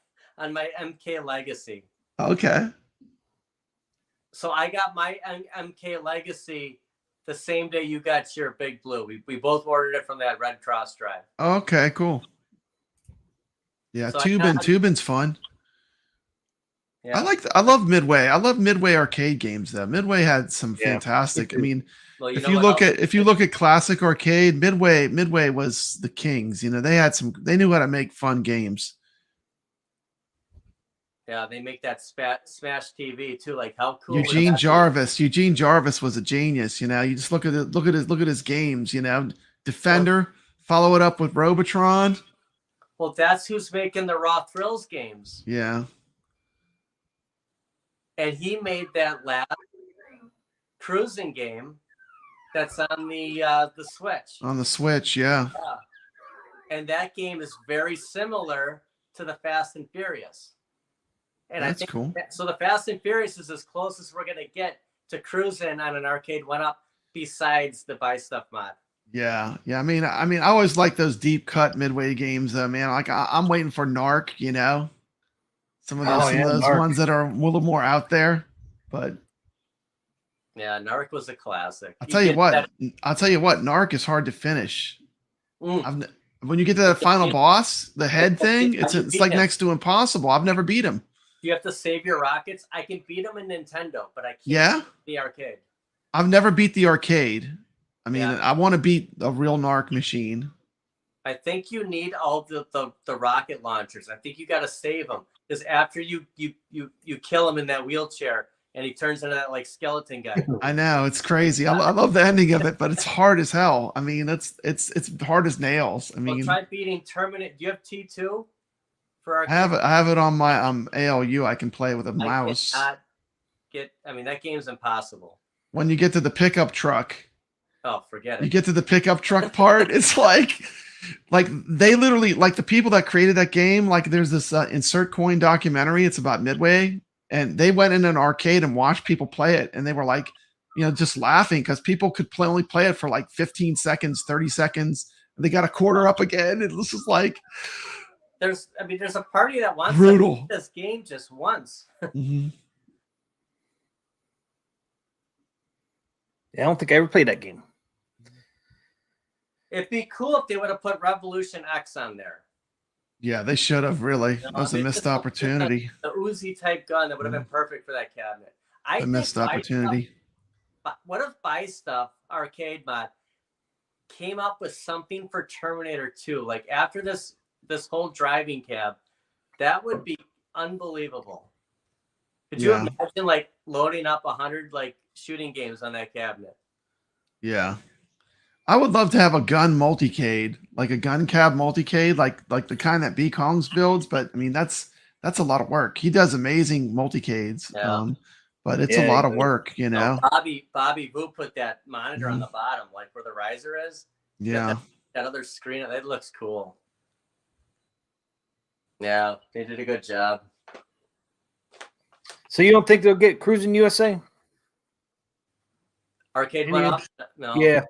MK Legacy. Okay. So I got my MK Legacy the same day you got your Big Blue. We both ordered it from that Red Cross drive. Okay, cool. Yeah, So Tubin's fun. Yeah. I love Midway. I love Midway arcade games though. Midway had some fantastic. I mean, if you look at classic arcade, Midway was the kings. They knew how to make fun games. Yeah, they make that Smash TV too. Like how cool. Eugene Jarvis was a genius. You just look at his games. Defender, follow it up with Robotron. Well, that's who's making the Raw Thrills games. Yeah. And he made that last cruising game that's on the Switch. On the Switch, yeah. And that game is very similar to the Fast and Furious. And that's cool. So the Fast and Furious is as close as we're gonna get to cruising on an Arcade1Up besides the Buy Stuff mod. Yeah. I mean, I always like those deep cut midway games, though, man. Like I'm waiting for Narc, some of those ones that are a little more out there, but yeah, Narc was a classic. I'll tell you what, Narc is hard to finish. When you get to that final boss, the head thing, it's like next to impossible. I've never beat him. You have to save your rockets. I can beat them in Nintendo, but I can't beat the arcade. I've never beat the arcade. I mean, I want to beat a real Narc machine. I think you need all the rocket launchers. I think you got to save them because after you kill him in that wheelchair and he turns into that like skeleton guy. I know, it's crazy. I love the ending of it, but it's hard as hell. I mean, it's hard as nails. I mean, try beating Terminator. Do you have T2 for arcade? I have it on my ALU. I can play with a mouse. That game's impossible. When you get to the pickup truck. Oh, forget it. You get to the pickup truck part, it's like they literally, like the people that created that game, like there's this Insert Coin documentary. It's about Midway, and they went in an arcade and watched people play it, and they were like, just laughing because people could only play it for like 15 seconds, 30 seconds. And they got a quarter up again. It was just like there's a party that wants brutal. to beat this game just once. Mm-hmm. Yeah, I don't think I ever played that game. It'd be cool if they would have put Revolution X on there. Yeah, they should have really. You know, That was a missed opportunity. The Uzi type gun that would have been perfect for that cabinet. I think missed opportunity. What if Buy Stuff Arcade Mod came up with something for Terminator 2? Like after this whole driving cab, that would be unbelievable. Could you imagine like loading up 100 like shooting games on that cabinet? Yeah. I would love to have a gun multicade, like a gun cab multicade, like the kind that B Kongs builds. But I mean, that's a lot of work. He does amazing multicades, but it's a lot of work, you know. Bobby Vu put that monitor on the bottom, like where the riser is. Yeah, that other screen, it looks cool. Yeah, they did a good job. So you don't think they'll get Cruising USA? Arcade1Up? No. Yeah.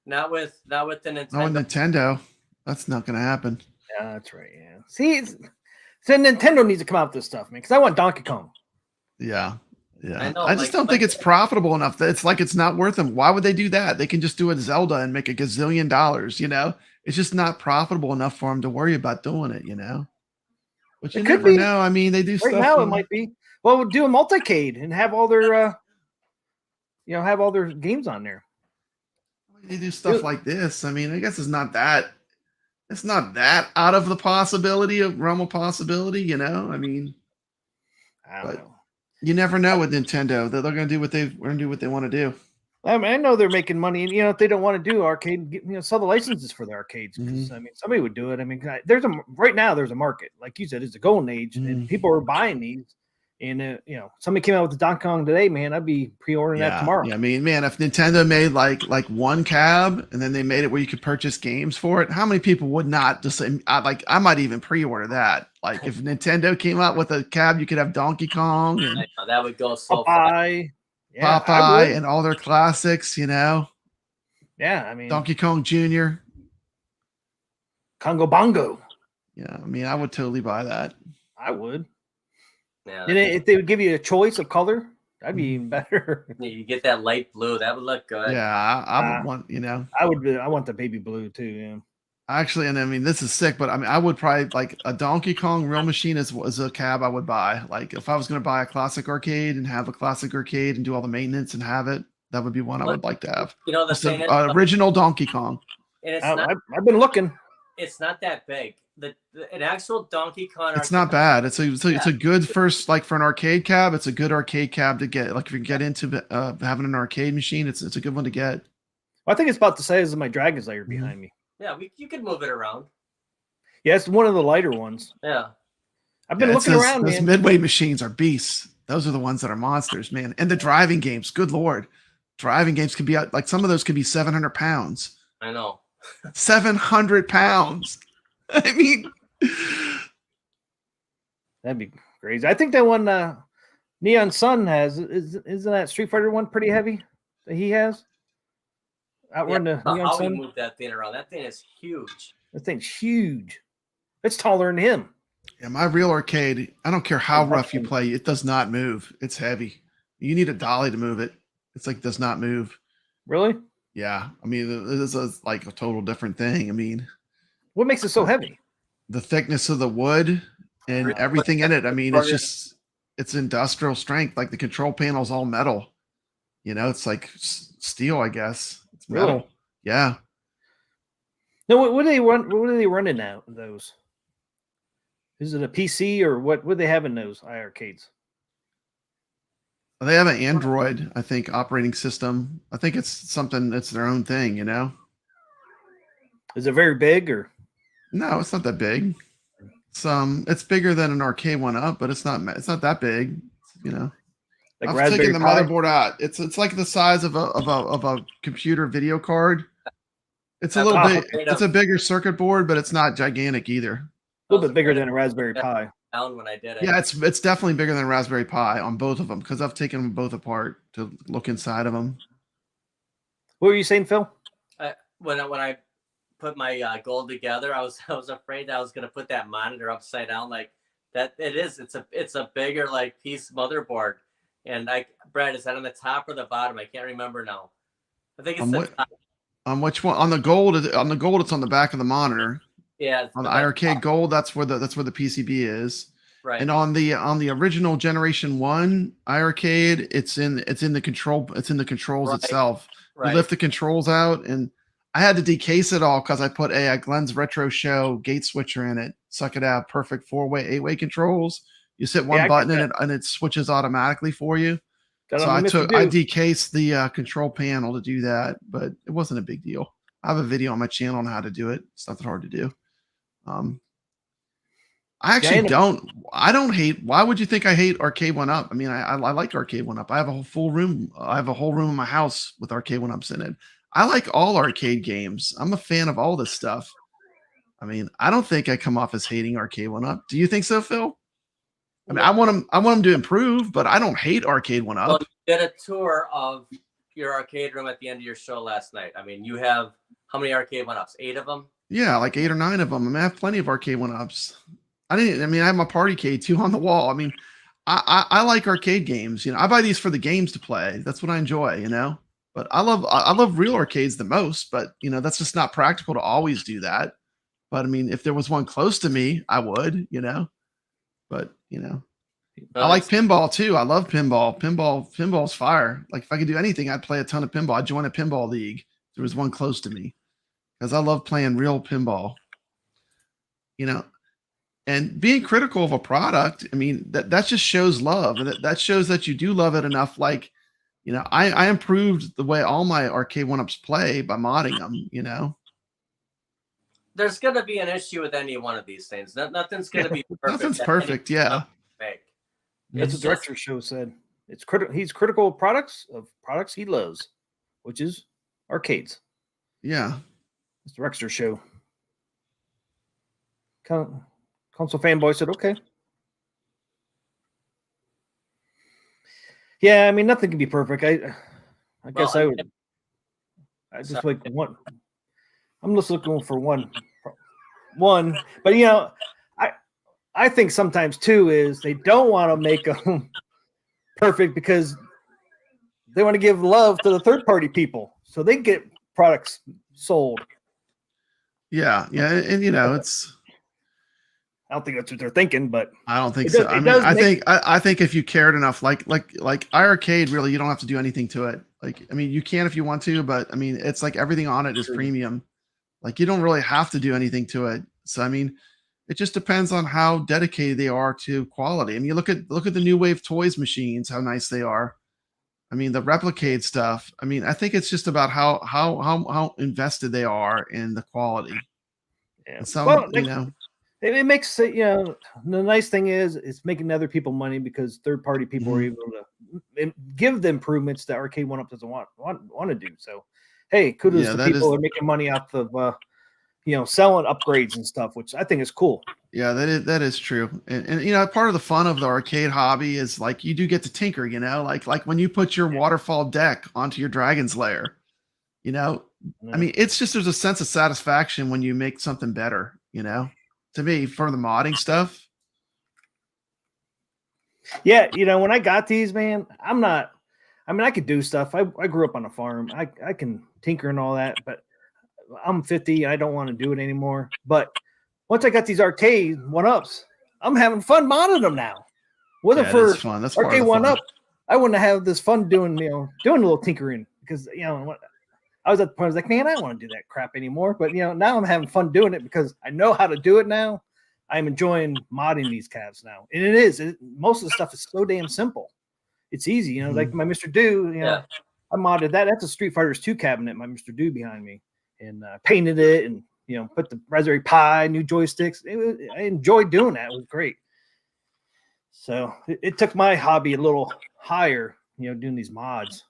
Not with the Nintendo. No, Nintendo. That's not going to happen. Yeah, that's right. Yeah. See, so Nintendo needs to come out with this stuff, man, because I want Donkey Kong. Yeah. Yeah. I just don't think it's profitable enough. That it's like it's not worth them. Why would they do that? They can just do a Zelda and make $1 gazillion, you know? It's just not profitable enough for them to worry about doing it, you know? But you never know. I mean, they do stuff. Right now, it might be. Well, we'll do a multicade and have all their, have all their games on there. They do stuff like this. I mean, I guess it's not that out of the realm of possibility, you know? I mean, I don't know. You never know with Nintendo. They're going to do what they want to do. I mean, I know they're making money, and if they don't want to do arcade, sell the licenses for the arcades. I mean, somebody would do it. I mean, right now there's a market, like you said, it's a golden age, and people are buying these. And somebody came out with the Donkey Kong today, man. I'd be pre-ordering that tomorrow. Yeah, I mean, man, if Nintendo made like one cab and then they made it where you could purchase games for it, how many people would not just say, I might even pre-order that. Like if Nintendo came out with a cab, you could have Donkey Kong and that would go so Popeye, Popeye and all their classics, you know. Yeah, I mean Donkey Kong Jr., Congo Bongo. Yeah, I mean, I would totally buy that. I would. Yeah. And if they would give you a choice of color, that'd be even better. You get that light blue, that would look good. Yeah, I would want, I want the baby blue too. Yeah. Actually, and I mean, this is sick, but I mean, I would probably like a Donkey Kong Real Machine is a cab I would buy. Like if I was going to buy a classic arcade and have a classic arcade and do all the maintenance and have it, that would be one I would like to have. The thing original Donkey Kong. And I've been looking. It's not that big. An actual Donkey Kong. It's not bad. It's a good first, like for an arcade cab. It's a good arcade cab to get. Like if you get into having an arcade machine, it's a good one to get. Well, I think it's about the size of my Dragon's Lair behind me. Yeah, you could move it around. Yeah, it's one of the lighter ones. Yeah, I've been looking around. Those midway machines are beasts. Those are the ones that are monsters, man. And the driving games, good lord, driving games can be like some of those could be 700 pounds. I know. 700 pounds. I mean, that'd be crazy. I think that one Neon Sun has isn't that Street Fighter one pretty heavy that he has? Outrun the Neon Sun. Move that thing around. That thing is huge. That thing's huge. It's taller than him. Yeah, my real arcade. I don't care how rough you play, it does not move. It's heavy. You need a dolly to move it. It's like does not move. Really? Yeah. I mean, this is like a total different thing. I mean. What makes it so heavy? The thickness of the wood and everything in it. I mean, it's industrial strength. Like the control panel is all metal. It's like steel, I guess. It's metal. Really? Yeah. No, what do they run? What are they running now? Those? Is it a PC or what? What do they have in those iiRcades? They have an Android, I think, operating system. I think it's something. It's their own thing. Is it very big or? No, it's not that big. It's bigger than an Arcade1Up, but it's not that big. Like I've taken the motherboard out. It's like the size of a computer video card. It's a little bit. It's a bigger circuit board, but it's not gigantic either. A little bit bigger than a Raspberry Pi. When I did it. Yeah, it's definitely bigger than a Raspberry Pi on both of them because I've taken them both apart to look inside of them. What were you saying, Phil? When I put my gold together, I was afraid that I was going to put that monitor upside down like that. It's a bigger like piece motherboard. And Brad, is that on the top or the bottom? I can't remember now. I think it's the top. On which one? On the gold? On the gold, it's on the back of the monitor. Yeah. On the iiRcade Gold, that's where the PCB is. Right. And on the original Generation 1 iiRcade, it's in the controls itself. Right. You lift the controls out, and I had to decase it all because I put a Glenn's Retro Show gate switcher in it, so I could have perfect 4-way, 8-way controls. You hit one button and it switches automatically for you. So I decased the control panel to do that, but it wasn't a big deal. I have a video on my channel on how to do it. It's not that hard to do. I actually don't hate. Why would you think I hate Arcade1Up? I mean, I like Arcade1Up. I have a whole room. I have a whole room in my house with Arcade1Ups in it. I like all arcade games. I'm a fan of all this stuff. I mean, I don't think I come off as hating Arcade1Up. Do you think so, Phil? I mean, I want them to improve, but I don't hate Arcade1Up. Well, you did a tour of your arcade room at the end of your show last night. I mean, you have how many Arcade1Ups? 8 of them? Yeah, like 8 or 9 of them. I mean, I have plenty of Arcade1Ups. I have my party cade 2 on the wall. I mean, I like arcade games. You know, I buy these for the games to play. That's what I enjoy, you know. But I love real arcades the most, but you know, that's just not practical to always do that. But I mean, if there was one close to me, I would, you know. But you know, I like pinball too. I love pinball. Pinball's fire. Like if I could do anything, I'd play a ton of pinball. I'd join a pinball league if there was one close to me. Because I love playing real pinball. You know, and being critical of a product, I mean, that just shows love. And that shows that you do love it enough. Like, you know, I improved the way all my Arcade1Ups play by modding them, you know. There's going to be an issue with any one of these things. Nothing's going to be perfect. Nothing's perfect, yeah. That's what the director's show said. It's he's critical of products he loves, which is arcades. Yeah. It's the director's show. Console fanboy said, okay. Yeah, I mean, nothing can be perfect. I guess I would. I just like one. I'm just looking for one, but you know, I think sometimes too is they don't want to make them perfect because they want to give love to the third party people, so they get products sold. Yeah, and you know, it's. I don't think that's what they're thinking, but I don't think so. I think if you cared enough, like iiRcade, really, you don't have to do anything to it. Like, I mean, you can if you want to, but I mean, it's like everything on it is premium. Like, you don't really have to do anything to it. So, I mean, it just depends on how dedicated they are to quality. I mean, you look at the New Wave Toys machines, how nice they are. I mean, the Replicade stuff. I mean, I think it's just about how invested they are in the quality. Yeah. And some, you know. It makes it, you know, the nice thing is it's making other people money because third party people are able to give the improvements that Arcade1Up doesn't want to do. So, hey, kudos to people who are making money off of, you know, selling upgrades and stuff, which I think is cool. Yeah, that is true. And you know, part of the fun of the arcade hobby is like you do get to tinker, you know, like when you put your waterfall deck onto your Dragon's Lair, you know, I mean, it's just there's a sense of satisfaction when you make something better, you know. To me, for the modding stuff. Yeah, you know, when I got these, man, I could do stuff. I grew up on a farm. I can tinker and all that, but I'm 50. I don't want to do it anymore. But once I got these Arcade1Ups, I'm having fun modding them now. Whether for fun. That's Arcade1Up, I wouldn't have this fun doing a little tinkering because, you know, I was at the point I was like, man, I don't want to do that crap anymore. But, you know, now I'm having fun doing it because I know how to do it now. I'm enjoying modding these cabs now. And it is. Most of the stuff is so damn simple. It's easy. You know, like my Mr. Do, you know, I modded that. That's a Street Fighters 2 cabinet, my Mr. Do behind me. And painted it and, you know, put the Raspberry Pi, new joysticks. I enjoyed doing that. It was great. So it took my hobby a little higher, you know, doing these mods.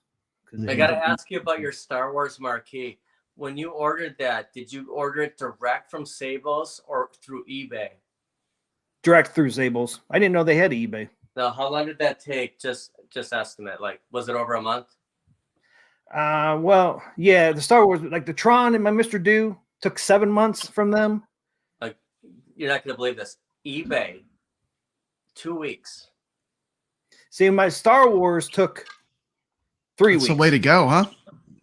I got to ask you about your Star Wars marquee. When you ordered that, did you order it direct from Sables or through eBay? Direct through Sables. I didn't know they had eBay. Now, how long did that take? Just estimate. Like, was it over a month? Well, yeah, the Star Wars, like the Tron and my Mr. Do took 7 months from them. Like, you're not going to believe this. eBay, 2 weeks. See, my Star Wars took 3 weeks. That's the way to go, huh?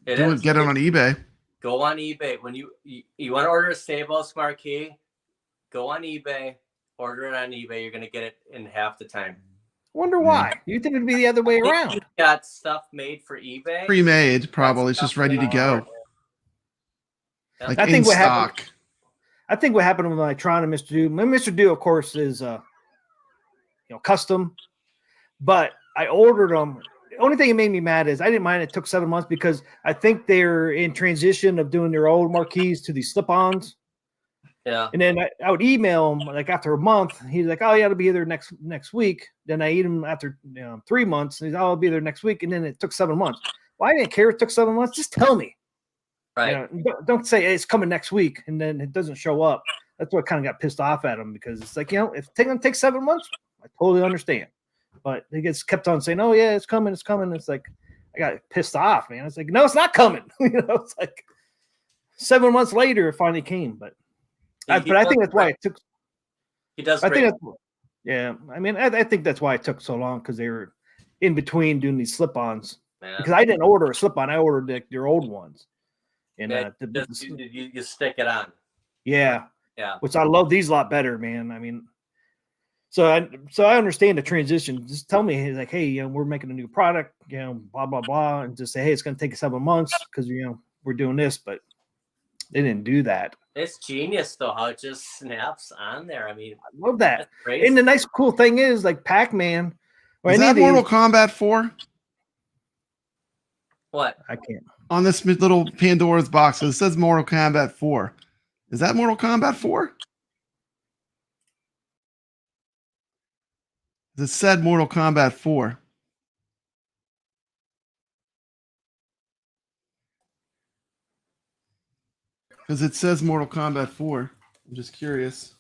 Get it on eBay. Go on eBay. When you want to order a Save-House marquee, go on eBay, order it on eBay. You're going to get it in half the time. Wonder why? You think it'd be the other way around? You got stuff made for eBay. Pre-made, probably. It's just ready to go. Yeah. Like I in think what stock. happened. I think what happened with Tron and Mr. Do. Mr. Do, of course, is custom, but I ordered them. The only thing that made me mad is I didn't mind it took 7 months because I think they're in transition of doing their old marquees to these slip-ons. Yeah. And then I would email him like after a month. He's like, "Oh yeah, it'll be there next week." Then I eat him after 3 months. He's, "Oh, I'll be there next week." And then it took 7 months. Well, I didn't care. It took 7 months. Just tell me. Right. Don't say hey, it's coming next week and then it doesn't show up. That's what kind of got pissed off at him because it's like, if it's going to take 7 months, I totally understand. But he gets kept on saying, "Oh yeah, it's coming, it's coming." It's like I got pissed off, man. It's like, no, it's not coming. It's like 7 months later it finally came. But I think that's why it took. He does. I think yeah. I mean, I think that's why it took so long because they were in between doing these slip-ons. Yeah. Because I didn't order a slip-on, I ordered their old ones. And you stick it on. Yeah. Yeah. Which I love these a lot better, man. I mean, so I understand the transition. Just tell me, like, hey, we're making a new product, blah blah blah, and just say, hey, it's going to take 7 months because we're doing this, but they didn't do that. It's genius though how it just snaps on there. I mean, I love that. And the nice cool thing is, like Pac-Man. Is that Mortal Kombat 4? What? I can't. On this little Pandora's box, it says Mortal Kombat 4. Is that Mortal Kombat 4? It said Mortal Kombat 4. Because it says Mortal Kombat 4. I'm just curious.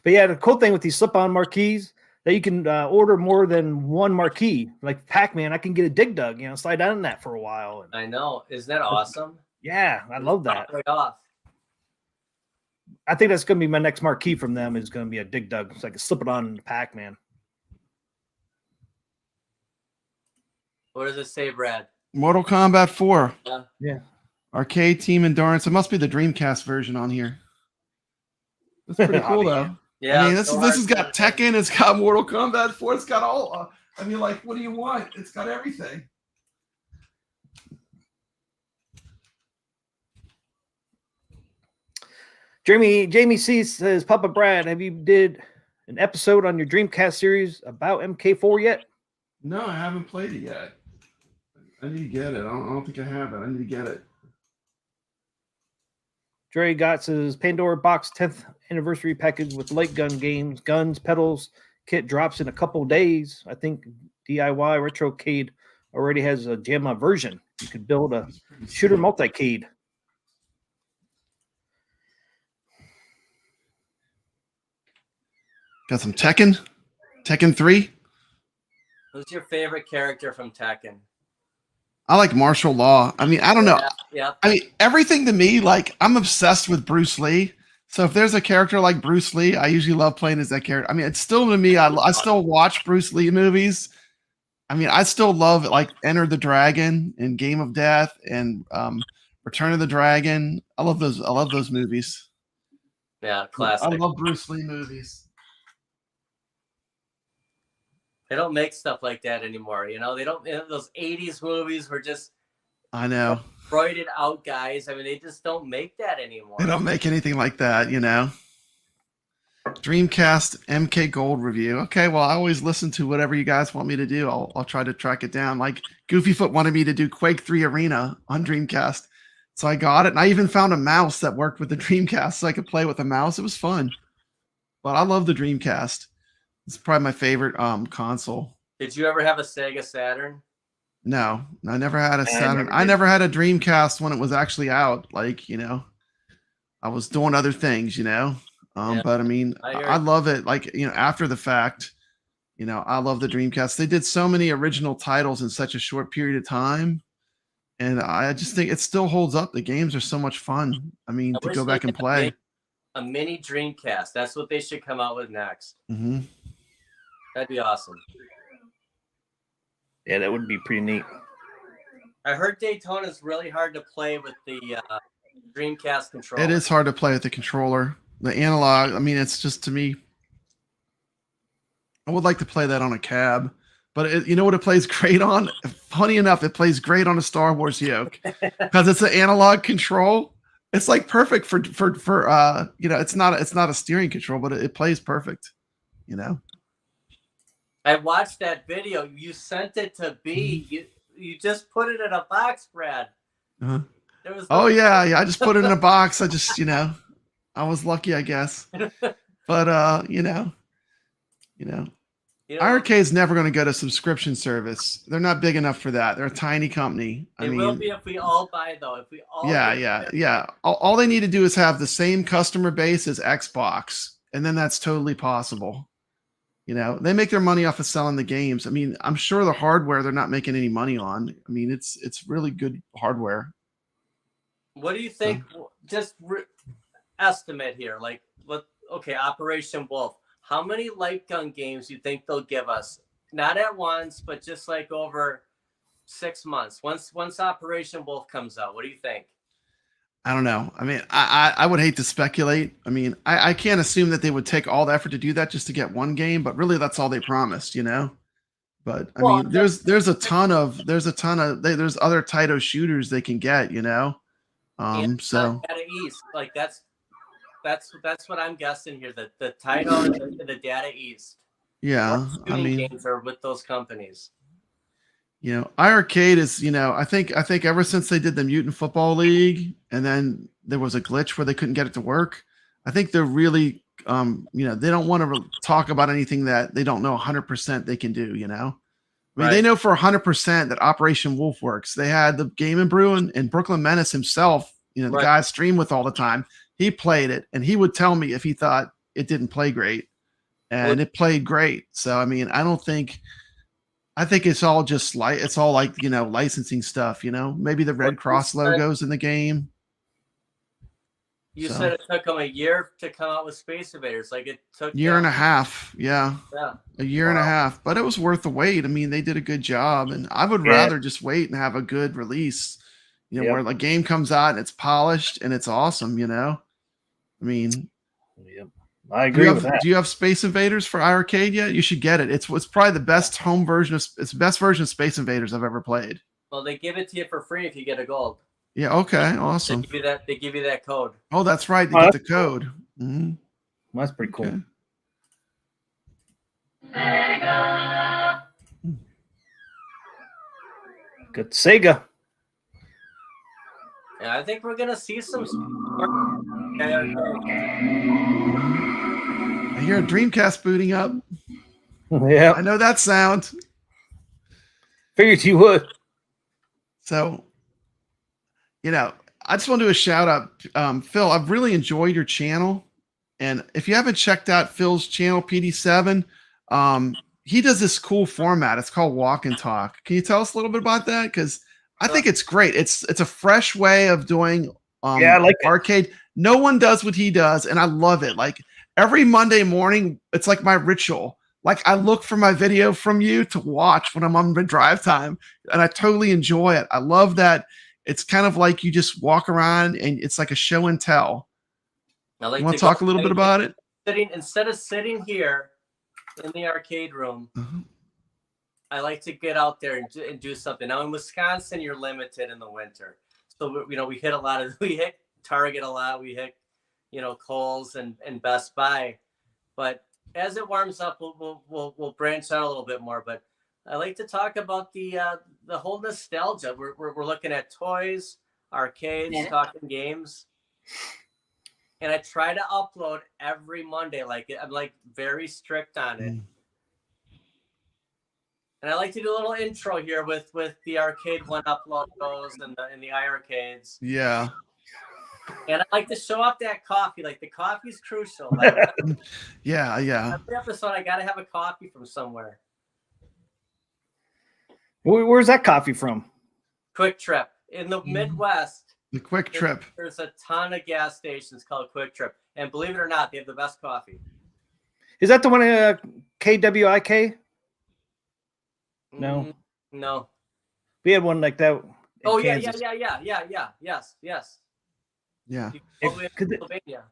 But yeah, the cool thing with these slip-on marquees that you can order more than one marquee. Like Pac-Man, I can get a Dig Dug, slide down in that for a while. And, I know. Isn't that awesome? Yeah, I love that. Right off. I think that's going to be my next marquee from them is going to be a Dig Dug. So I can slip it on into Pac-Man. What does it say, Brad? Mortal Kombat 4. Yeah. Arcade Team Endurance. It must be the Dreamcast version on here. That's pretty cool, though. Yeah. I mean, this has got Tekken. It's got Mortal Kombat 4. It's got all. I mean, like, what do you want? It's got everything. Jamie C says, Papa Brad, have you did an episode on your Dreamcast series about MK4 yet? No, I haven't played it yet. I need to get it. I don't think I have it. I need to get it. Dre got says Pandora box 10th anniversary package with light gun games, guns, pedals, kit drops in a couple days. I think DIY Retrocade already has a JAMA version. You could build a shooter multi-cade. Got some Tekken. Tekken 3. Who's your favorite character from Tekken? I like martial law. I mean, I don't know. Yeah. I mean, everything to me, like, I'm obsessed with Bruce Lee. So if there's a character like Bruce Lee, I usually love playing as that character. I mean, it's still to me, I still watch Bruce Lee movies. I mean, I still love like Enter the Dragon and Game of Death and Return of the Dragon. I love those movies. Yeah, classic. I love Bruce Lee movies. They don't make stuff like that anymore. They don't. Those 80s movies were just. I know. Roided out guys. I mean, they just don't make that anymore. They don't make anything like that, Dreamcast MK Gold review. Okay, well, I always listen to whatever you guys want me to do. I'll try to track it down. Like Goofyfoot wanted me to do Quake 3 Arena on Dreamcast, so I got it, and I even found a mouse that worked with the Dreamcast, so I could play with the mouse. It was fun, but I love the Dreamcast. It's probably my favorite console. Did you ever have a Sega Saturn? No, I never had a Saturn. I never had a Dreamcast when it was actually out. Like, I was doing other things, But I mean, I love it. Like, after the fact, I love the Dreamcast. They did so many original titles in such a short period of time. And I just think it still holds up. The games are so much fun. I mean, to go back and play. A mini Dreamcast. That's what they should come out with next. Mm-hmm. That'd be awesome. Yeah, that would be pretty neat. I heard Daytona is really hard to play with the Dreamcast controller. It is hard to play with the controller. The analog, I mean, it's just, to me, I would like to play that on a cab, but you know what it plays great on? Funny enough, it plays great on a Star Wars yoke because it's an analog control. It's like perfect for you know, it's not a steering control, but it plays perfect, you know. I watched that video. You sent it to B. You just put it in a box, Brad. Uh-huh. There was Oh yeah, I just put it in a box. I just, you know, I was lucky, I guess. But you know, iiRcade's never going to go to subscription service. They're not big enough for that. They're a tiny company. It will be if we all buy, though. If we all yeah. All they need to do is have the same customer base as Xbox, and then that's totally possible. You know, they make their money off of selling the games. I mean, I'm sure the hardware they're not making any money on. I mean, it's really good hardware. What do you think? Just estimate here. Like, okay, Operation Wolf. How many light gun games do you think they'll give us? Not at once, but just like over 6 months. Once Operation Wolf comes out, what do you think? I don't know. I mean, I would hate to speculate. I mean, I can't assume that they would take all the effort to do that just to get one game, but really that's all they promised, you know? But I mean, there's other Taito shooters they can get, you know? So Data East, like that's what I'm guessing here. The Taito and the Data East. Yeah. I mean, games are with those companies. You know, iiRcade is, you know, I think ever since they did the Mutant Football League and then there was a glitch where they couldn't get it to work, I think they're really, you know, they don't want to talk about anything that they don't know 100% they can do, you know? I mean, They know for 100% that Operation Wolf works. They had the Game and Brew and Brooklyn Menace himself, you know, the guy I stream with all the time. He played it and he would tell me if he thought it didn't play great, and it played great. So, I mean, I think it's all just it's all like, you know, licensing stuff, you know, maybe the Red Cross logos in the game. You said it took them a year to come out with Space Invaders. Like it took year and a half. Yeah. A year and a half, but it was worth the wait. I mean, they did a good job, and I would rather just wait and have a good release, you know, where the game comes out and it's polished and it's awesome, you know? I mean, I agree with that. Do you have Space Invaders for iiRcade yet? You should get it. It's probably the best home version it's the best version of Space Invaders I've ever played. Well, they give it to you for free if you get a gold. Yeah. Okay. Awesome. They give you that code. Oh, that's right. They get the code. Mm-hmm. Well, that's pretty cool. Okay. Good Sega. Yeah, I think we're gonna see some. I hear a Dreamcast booting up. Yeah, I know that sound. Figured you would. So, you know, I just want to do a shout out, Phil. I've really enjoyed your channel, and if you haven't checked out Phil's channel, PD7, he does this cool format. It's called Walk and Talk. Can you tell us a little bit about that? Because I think it's great. It's a fresh way of doing I like arcade. No one does what he does, and I love it. Like every Monday morning, it's like my ritual. Like I look for my video from you to watch when I'm on the drive time, and I totally enjoy it. I love that. It's kind of like you just walk around and it's like a show and tell. You want to talk a little bit about it? Instead of sitting here in the arcade room, I like to get out there and do something. Now in Wisconsin, you're limited in the winter. So, you know, we hit Target a lot. We hit, you know, Kohl's and Best Buy. But as it warms up, we'll branch out a little bit more. But I like to talk about the whole nostalgia. We're looking at toys, arcades, talking games, and I try to upload every Monday. Like I'm like very strict on it, and I like to do a little intro here with the Arcade1Up logos and the iiRcades. Yeah. And I like to show off that coffee. Like the coffee's crucial. Like, yeah. Every episode, I got to have a coffee from somewhere. Where's that coffee from? Quick Trip in the Midwest. The Quick Trip. There's a ton of gas stations called Quick Trip, and believe it or not, they have the best coffee. Is that the one KWIK? No. No. We had one like that Oh Kansas. yeah. Yes. Yeah. Pennsylvania. Yeah,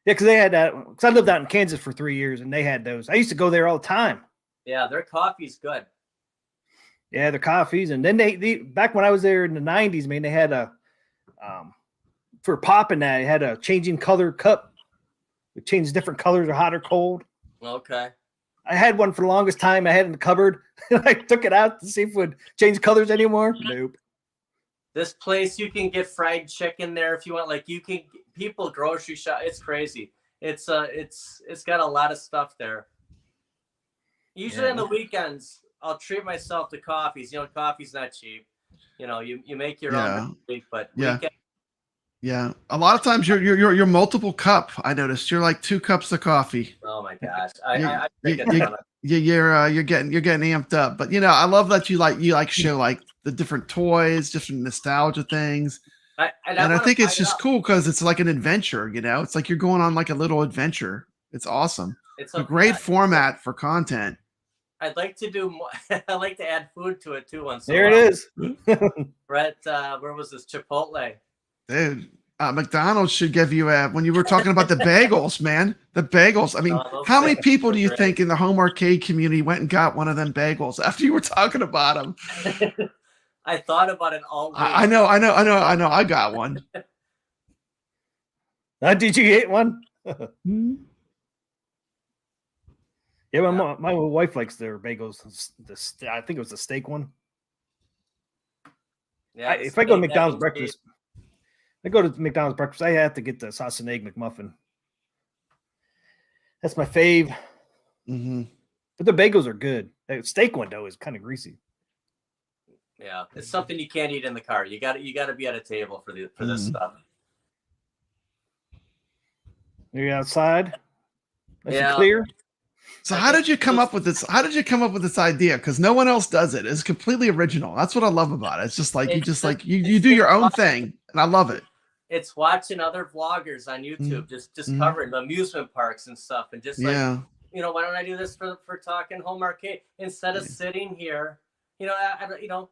because they had that. Because I lived out in Kansas for 3 years, and they had those. I used to go there all the time. Yeah, their coffee's good. Yeah, their coffees, and then they back when I was there in the '90s, man, they had a for popping that, it had a changing color cup. It changed different colors, or hot or cold. Okay. I had one for the longest time. I had it in the cupboard. I took it out to see if it would change colors anymore. Nope. This place, you can get fried chicken there if you want. Like, you can, people grocery shop. It's crazy. It's got a lot of stuff there. Usually on the weekends, I'll treat myself to coffees. You know, coffee's not cheap. You know, you make your own, but weekend. Yeah, a lot of times you're multiple cup. I noticed you're like 2 cups of coffee. Oh my gosh, you're getting amped up. But you know, I love that you show like the different toys, different nostalgia things. I think it's just cool because it's like an adventure. You know, it's like you're going on like a little adventure. It's awesome. It's a great format for content. I'd like to do more. I like to add food to it too. Once there it is. Brett, where was this? Chipotle. Dude, McDonald's should give you when you were talking about the bagels, man, the bagels. I mean, how many people do you think in the home arcade community went and got one of them bagels after you were talking about them? I thought about it all week. I know. I got one. Did you get one? Yeah, my wife likes their bagels. I think it was the steak one. Yeah, if I go to McDonald's breakfast, I have to get the sausage and egg McMuffin. That's my fave. Mm-hmm. But the bagels are good. The steak one though is kind of greasy. Yeah, it's something you can't eat in the car. You got to be at a table for this stuff. You're outside. Clear. So how did you come up with this? How did you come up with this idea? Because no one else does it. It's completely original. That's what I love about it. It's just like you do your own thing, and I love it. It's watching other vloggers on YouTube, just covering the amusement parks and stuff, and just like, you know, why don't I do this for talking home arcade instead of sitting here? You know,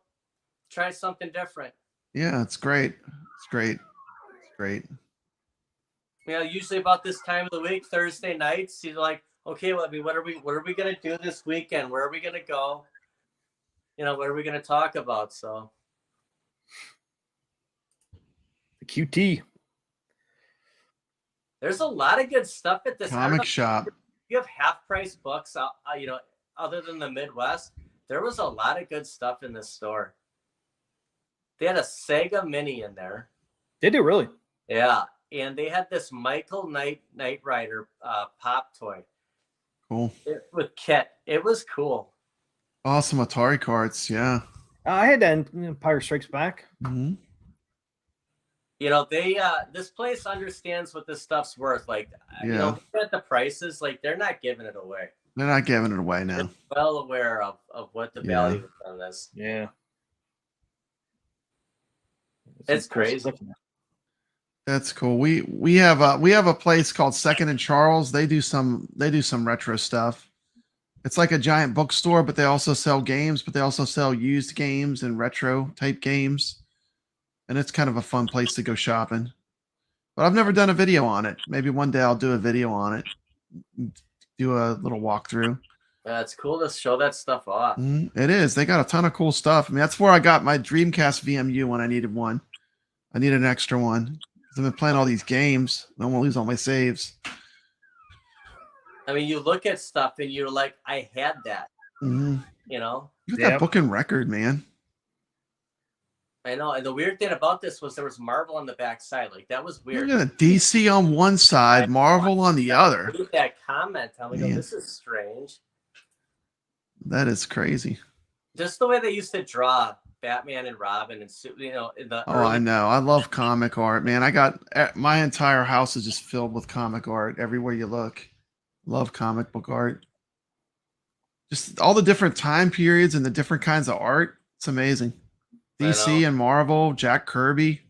try something different. Yeah, it's great. It's great. It's great. You know, usually about this time of the week, Thursday nights, you're like, okay, well, I mean, what are we gonna do this weekend? Where are we gonna go? You know, what are we gonna talk about? So the QT. There's a lot of good stuff at this comic shop. You have half price books, you know, other than the Midwest. There was a lot of good stuff in this store. They had a Sega Mini in there. Did they really? Yeah, and they had this Michael Knight Rider pop toy. Cool. With Kit. It was cool. Awesome Atari cards, yeah. I had that in Empire Strikes Back. Mm-hmm. You know, they this place understands what this stuff's worth. Like, you know, at the prices, like they're not giving it away. They're not giving it away now. They're well aware of what the value is on this. Yeah. It's crazy. That's cool. We have a place called Second and Charles. They do some retro stuff. It's like a giant bookstore, but they also sell games, but they also sell used games and retro type games. And it's kind of a fun place to go shopping. But I've never done a video on it. Maybe one day I'll do a video on it. Do a little walkthrough. Yeah, it's cool to show that stuff off. It is. They got a ton of cool stuff. I mean, that's where I got my Dreamcast VMU when I needed one. I need an extra one. I've been playing all these games. I don't want to lose all my saves. I mean, you look at stuff and you're like, I had that. Mm-hmm. You know? Look at that book and record, man. I know. And the weird thing about this was there was Marvel on the back side. Like, that was weird. Look at DC on one side, Marvel on the other. Read that comment. I'm like, oh, this is strange. That is crazy. Just the way they used to draw Batman and Robin and, you know, in the I know. I love comic art, man. I got my entire house is just filled with comic art everywhere you look. Love comic book art. Just all the different time periods and the different kinds of art. It's amazing. DC and Marvel, Jack Kirby.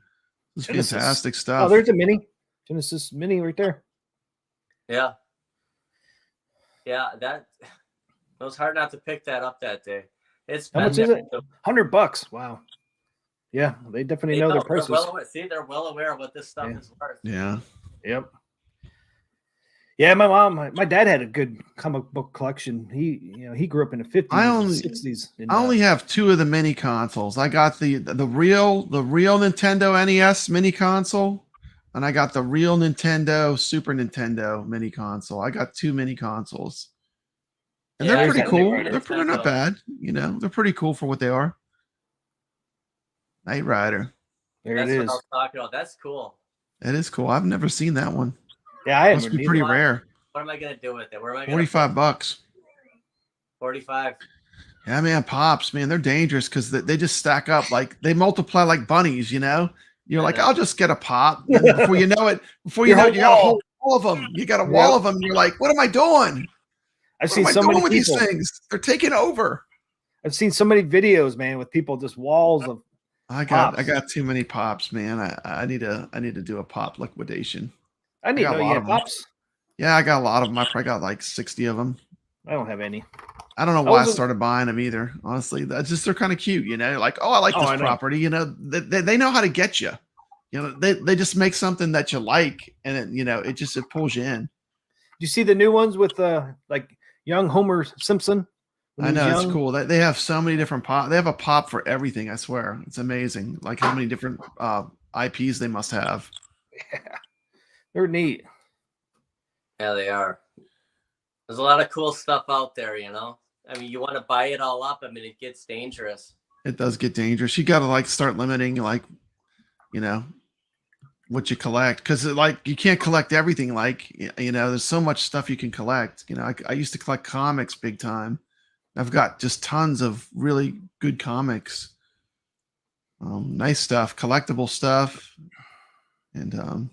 It's fantastic stuff. Oh, there's a mini. Genesis mini right there. Yeah. Yeah, it was hard not to pick that up that day. How much is it? $100. Wow. Yeah, they definitely know their prices. They're well aware of what this stuff is worth. Yeah. Yep. Yeah, my dad had a good comic book collection. He grew up in the 50s and 60s. I only have 2 of the mini consoles. I got the real Nintendo NES mini console, and I got the real Nintendo Super Nintendo mini console. I got 2 mini consoles. And they're pretty cool. They're pretty not bad. They're pretty cool for what they are. Knight Rider. That's what I was talking about. That's cool. It is cool. I've never seen that one. Yeah, it must be pretty rare. What am I gonna do with it? Where am I? $45. 45. Yeah, man, pops, man, they're dangerous because they just stack up like they multiply like bunnies. You're like, I'll just get a pop. And before you know it, you got a whole wall of them. You got a wall of them. And you're like, what am I doing? I've seen so many people with these things. They're taking over. I've seen so many videos, man, with people just walls of. I got too many pops, man. I need to do a pop liquidation. I need to know you have pops. Yeah, I got a lot of them. I probably got like 60 of them. I don't have any. I don't know why I started buying them either. Honestly, they're kind of cute. Like, I like this property. They know how to get you. They just make something that you like, and it pulls you in. Do you see the new ones with like young Homer Simpson? I know, it's cool. They have so many different pop. They have a pop for everything. I swear, it's amazing. Like how many different IPs they must have. Yeah, they're neat. Yeah, they are. There's a lot of cool stuff out there. I mean, you want to buy it all up. I mean, it gets dangerous. It does get dangerous. You got to start limiting what you collect, because you can't collect everything. There's so much stuff you can collect. I used to collect comics big time. I've got just tons of really good comics, nice stuff, collectible stuff, and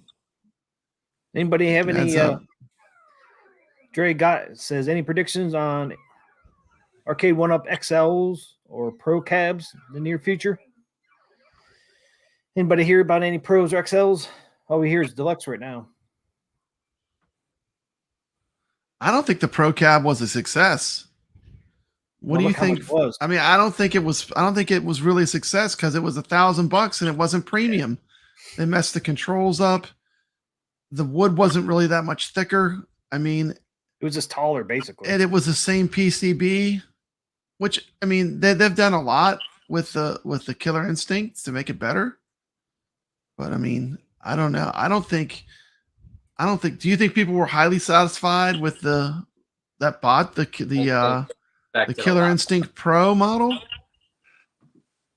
anybody have any? Dre says any predictions on Arcade1Up XLs or Pro cabs in the near future? Anybody hear about any Pros or XLs? All we hear is Deluxe right now. I don't think the Pro cab was a success. What do you think? I mean, I don't think it was really a success because it was $1,000 and it wasn't premium. They messed the controls up. The wood wasn't really that much thicker. I mean, it was just taller, basically. And it was the same PCB, which I mean, they've done a lot with the Killer Instinct to make it better. But I mean, I don't know. I don't think. Do you think people were highly satisfied with the Killer Instinct Pro model?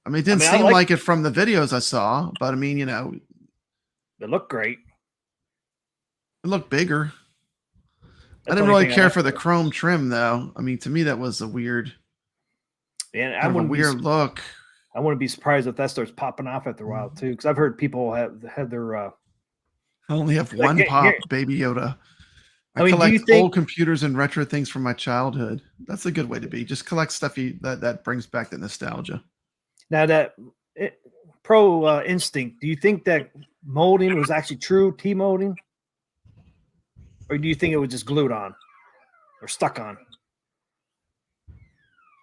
I mean, it didn't seem like it from the videos I saw, but I mean, it looked great. It looked bigger. I didn't really care for the chrome trim, though. I mean, to me, that was a weird, look. I wouldn't be surprised if that starts popping off after a while too, because I've heard people have their. I only have one pop, Baby Yoda. I collect old computers and retro things from my childhood. That's a good way to be. Just collect stuff that brings back the nostalgia. Now that Pro Instinct, do you think that molding was actually true T molding? Or do you think it was just glued on or stuck on?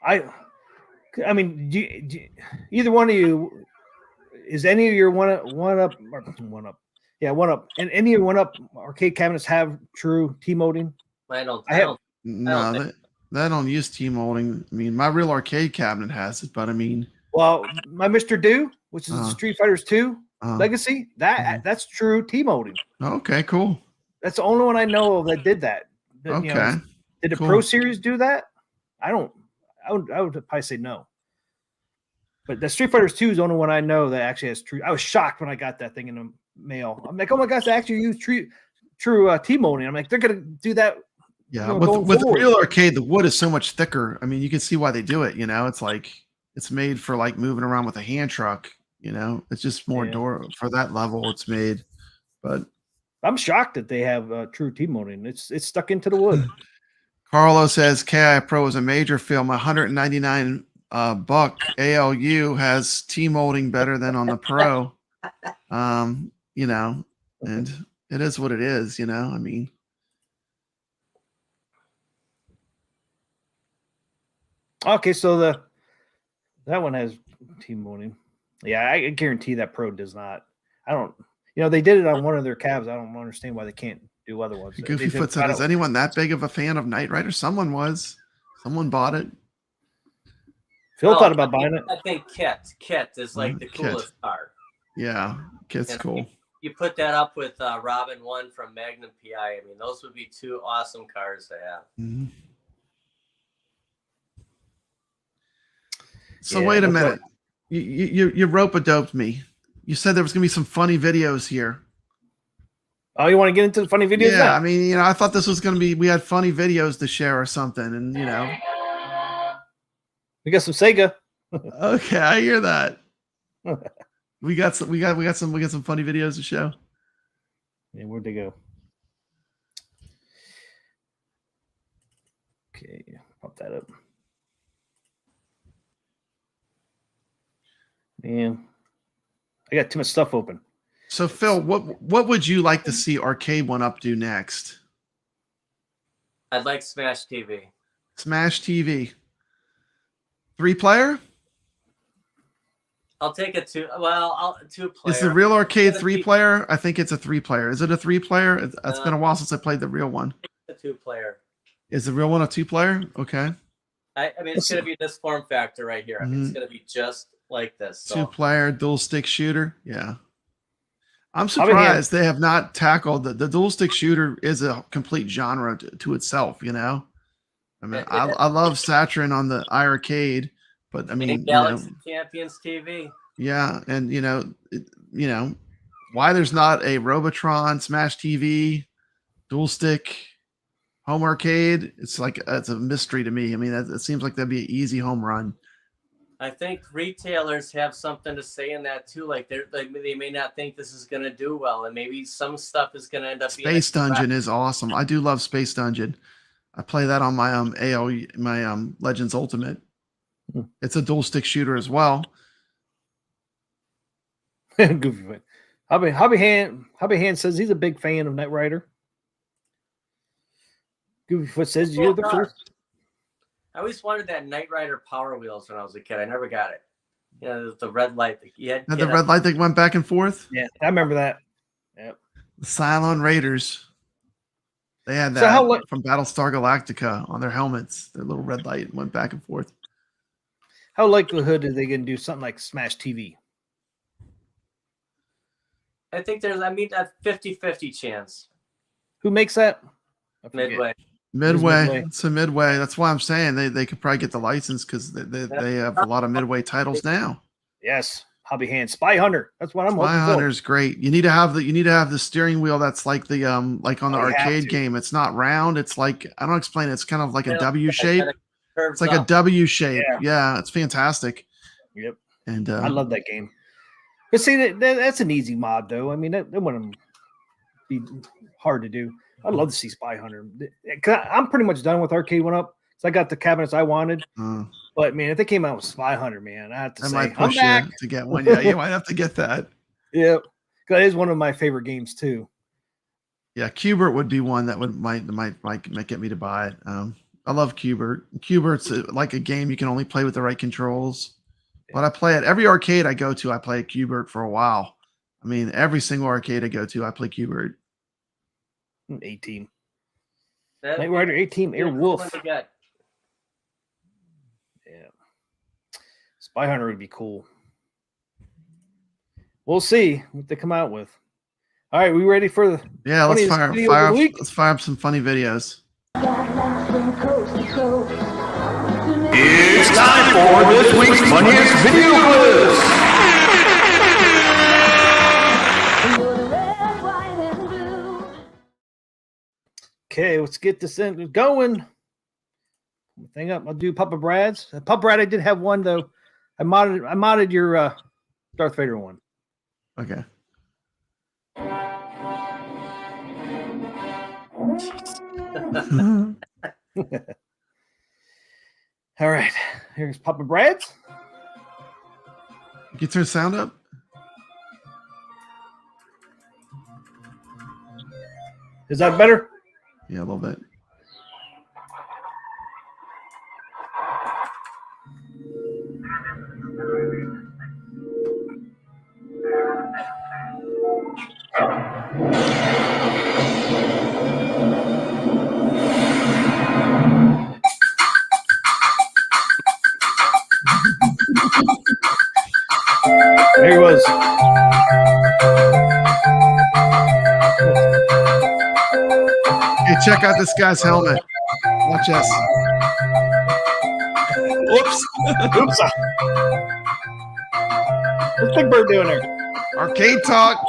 I mean, either one of you, is any of your one up? Yeah, 1UP. And any of your 1UP arcade cabinets have true T molding? I don't. No, they don't use T molding. I mean, my real arcade cabinet has it, but I mean, well, my Mr. Do, which is Street Fighters 2 Legacy, that's true T molding. Okay, cool. That's the only one I know of that did that. Okay. Did the Pro Series do that? I would probably say no. But the Street Fighters 2 is the only one I know that actually has true. I was shocked when I got that thing in the mail. I'm like, oh my gosh, they actually use true T molding. I'm like, they're gonna do that. Yeah, with the real arcade, the wood is so much thicker. I mean, you can see why they do it. It's like it's made for like moving around with a hand truck. It's just more for that level. It's made, but I'm shocked that they have true T molding. It's stuck into the wood. Carlo says KI Pro is a major film. $199 ALU has T molding better than on the Pro. And it is what it is. I mean, okay, so that one has T molding. Yeah, I guarantee that Pro does not. I don't. You know, they did it on one of their cabs. I don't understand why they can't do other ones. Goofyfoot said, "Is anyone that big of a fan of Knight Rider?" Someone was. Someone bought it. Phil thought about buying it. I think Kit is like the coolest car. Yeah, Kit's cool. You put that up with Robin 1 from Magnum PI. I mean, those would be two awesome cars to have. Mm-hmm. So wait a minute. You rope-a-doped me. You said there was going to be some funny videos here. Oh, you want to get into the funny videos? Yeah, now? I mean, I thought this was going to be, we had funny videos to share or something, and we got some Sega. Okay, I hear that. we got some funny videos to show. Yeah, where'd they go? Okay, pop that up. Man, I got too much stuff open. So Phil, what would you like to see Arcade1Up do next? I'd like Smash TV. Smash TV. 3-player? I'll take a 2-player. Is the real arcade 3-player? I think it's a 3-player. Is it a 3-player? It's been a while since I played the real one. It's a 2-player. Is the real one a 2-player? Okay. I mean, it's going to be this form factor right here. I mean, it's going to be just like this. So. 2-player dual stick shooter. Yeah. I'm surprised they have not tackled the dual stick shooter is a complete genre to itself, I mean, I love Saturn on the iiRcade, but I mean, Galaxy Champions TV. Yeah, and why there's not a Robotron, Smash TV, dual stick, home arcade? It's a mystery to me. I mean, it seems like that'd be an easy home run. I think retailers have something to say in that too. Like they may not think this is going to do well, and maybe some stuff is going to end up. Space Dungeon is awesome. I do love Space Dungeon. I play that on my Legends Ultimate. It's a dual stick shooter as well. Goofy. Hobby Hand says he's a big fan of Knight Rider. Goofyfoot says you're the first. I always wanted that Knight Rider Power Wheels when I was a kid. I never got it. The red light. The red light that went back and forth? Yeah, I remember that. Yep. The Cylon Raiders. They had that from Battlestar Galactica on their helmets. Their little red light went back and forth. How likelihood are they going to do something like Smash TV? I think there's a 50-50 chance. Who makes that? Midway. It's a Midway. That's why I'm saying they could probably get the license because they have a lot of Midway titles now. Yes, Hobby Hand, Spy Hunter. That's what I'm hoping for. Spy Hunter's great. You need to have the steering wheel that's like the like on the arcade game. It's not round. It's like I don't explain it. It's kind of like a W shape. It's like a W shape. Yeah, it's fantastic. Yep. And I love that game. But see, that's an easy mod though. I mean, that wouldn't be hard to do. I'd love to see Spy Hunter. I'm pretty much done with Arcade1Up. So I got the cabinets I wanted. But, man, if they came out with Spy Hunter, man, I have to say, might push you to get one. Yeah, you might have to get that. Yep. That is one of my favorite games, too. Yeah, Qbert would be one that might get me to buy it. I love Qbert. Qbert's like a game you can only play with the right controls. But I play it. Every arcade I go to, I play Qbert for a while. I mean, every single arcade I go to, I play Qbert. 18. Knight Rider 18 Airwolf. Yeah. Spy Hunter would be cool. We'll see what they come out with. All right, we ready for the let's fire up some funny videos. It's time for this week's funniest video quiz. Okay, let's get this going. Thing up. I'll do Papabrad's. Papabrad, I did have one though. I modded your Darth Vader one. Okay. All right. Here's Papabrad's. You can turn sound up. Is that better? Yeah, a little bit. check out this guy's helmet. Watch this. Whoops. Oops. What's Big Bird doing there? Arcade talk.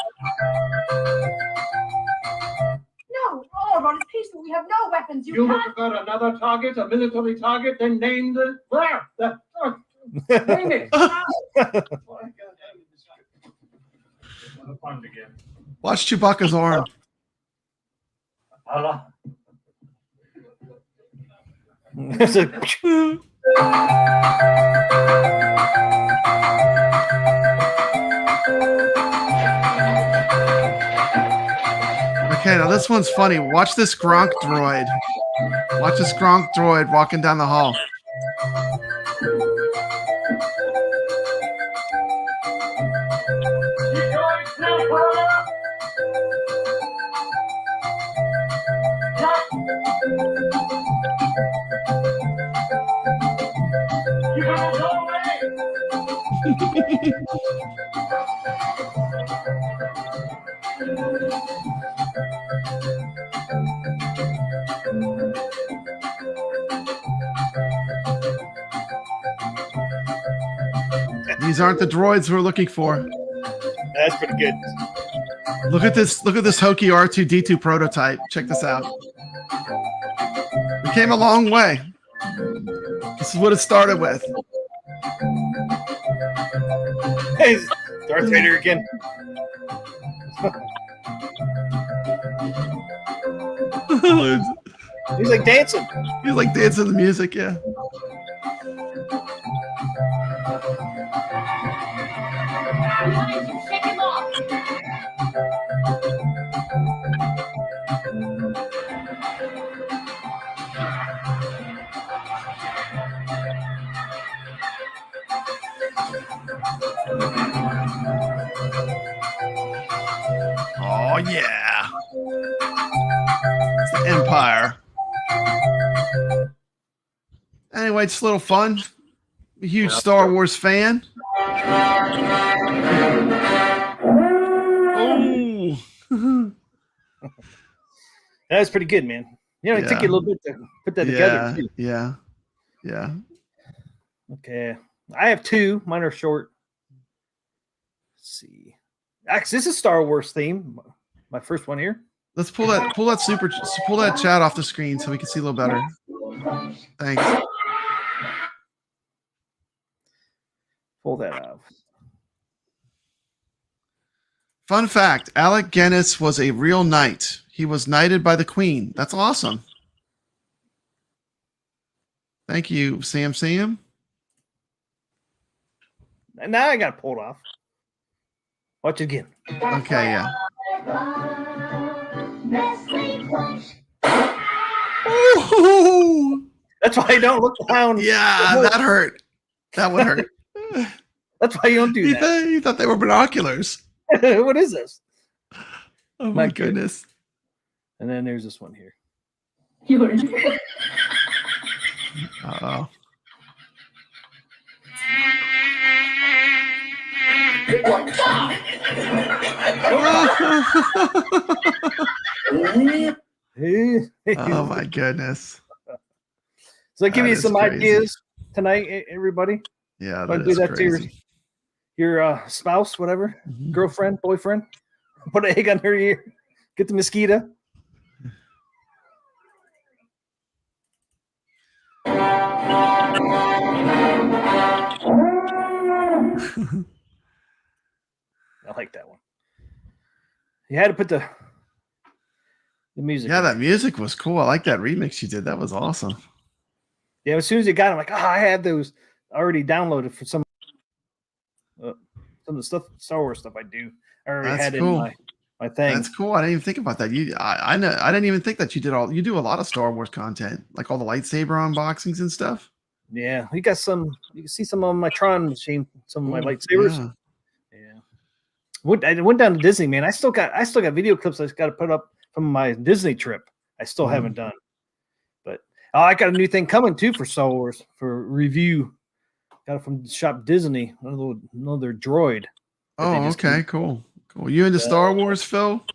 No, all on is peaceful. We have no weapons. You have got another target, a military target, then name the name it. Watch Chewbacca's arm. Allah. It's a- Okay, now this one's funny. Watch this Gronk droid. Watch this Gronk droid walking down the hall. These aren't the droids we're looking for. That's pretty good. Look at this hokey R2D2 prototype. Check this out. We came a long way. This is what it started with. Hey, Darth Vader again. He's like dancing. He's like dancing the music, yeah. Shake him off. Oh yeah. It's the Empire. Anyway, it's a little fun. A huge Star Wars fan. Oh. That's pretty good, man. You know, it took you a little bit to put that together. Too. Yeah. Okay. I have two. Mine are short. Let's see. Actually, this is Star Wars theme. My first one here. Let's pull that chat off the screen so we can see a little better. Thanks. Pull that off. Fun fact, Alec Guinness was a real knight. He was knighted by the Queen. That's awesome. Thank you, Sam. And now I got it pulled off. Watch it again. Okay, yeah. Ooh. That's why you don't look down. Yeah, that hurt. That would hurt. That's why you don't do that. You thought they were binoculars. What is this? Oh my goodness. And then there's this one here. Uh-oh. Oh my goodness. So I give you some ideas tonight, everybody. Yeah, that do that crazy. To your spouse, whatever, girlfriend, boyfriend. Put an egg on her ear. Get the mosquito. I like that one. You had to put the music. Yeah, that music was cool. I like that remix you did. That was awesome. Yeah, as soon as you got it, I'm like, I had those already downloaded for some of the stuff, Star Wars stuff I do. I already had cool. In my thing. That's cool. I didn't even think about that. I know. I didn't even think that you do a lot of Star Wars content, like all the lightsaber unboxings and stuff. Yeah, you got some. You can see some of my Tron machine, some of my lightsabers. Yeah. I went down to Disney, man. I still got video clips I just got to put up from my Disney trip. I still haven't done. But I got a new thing coming too for Star Wars for review. Got it from Shop Disney. Another droid. Oh, okay, cool. You into Star Wars, Phil?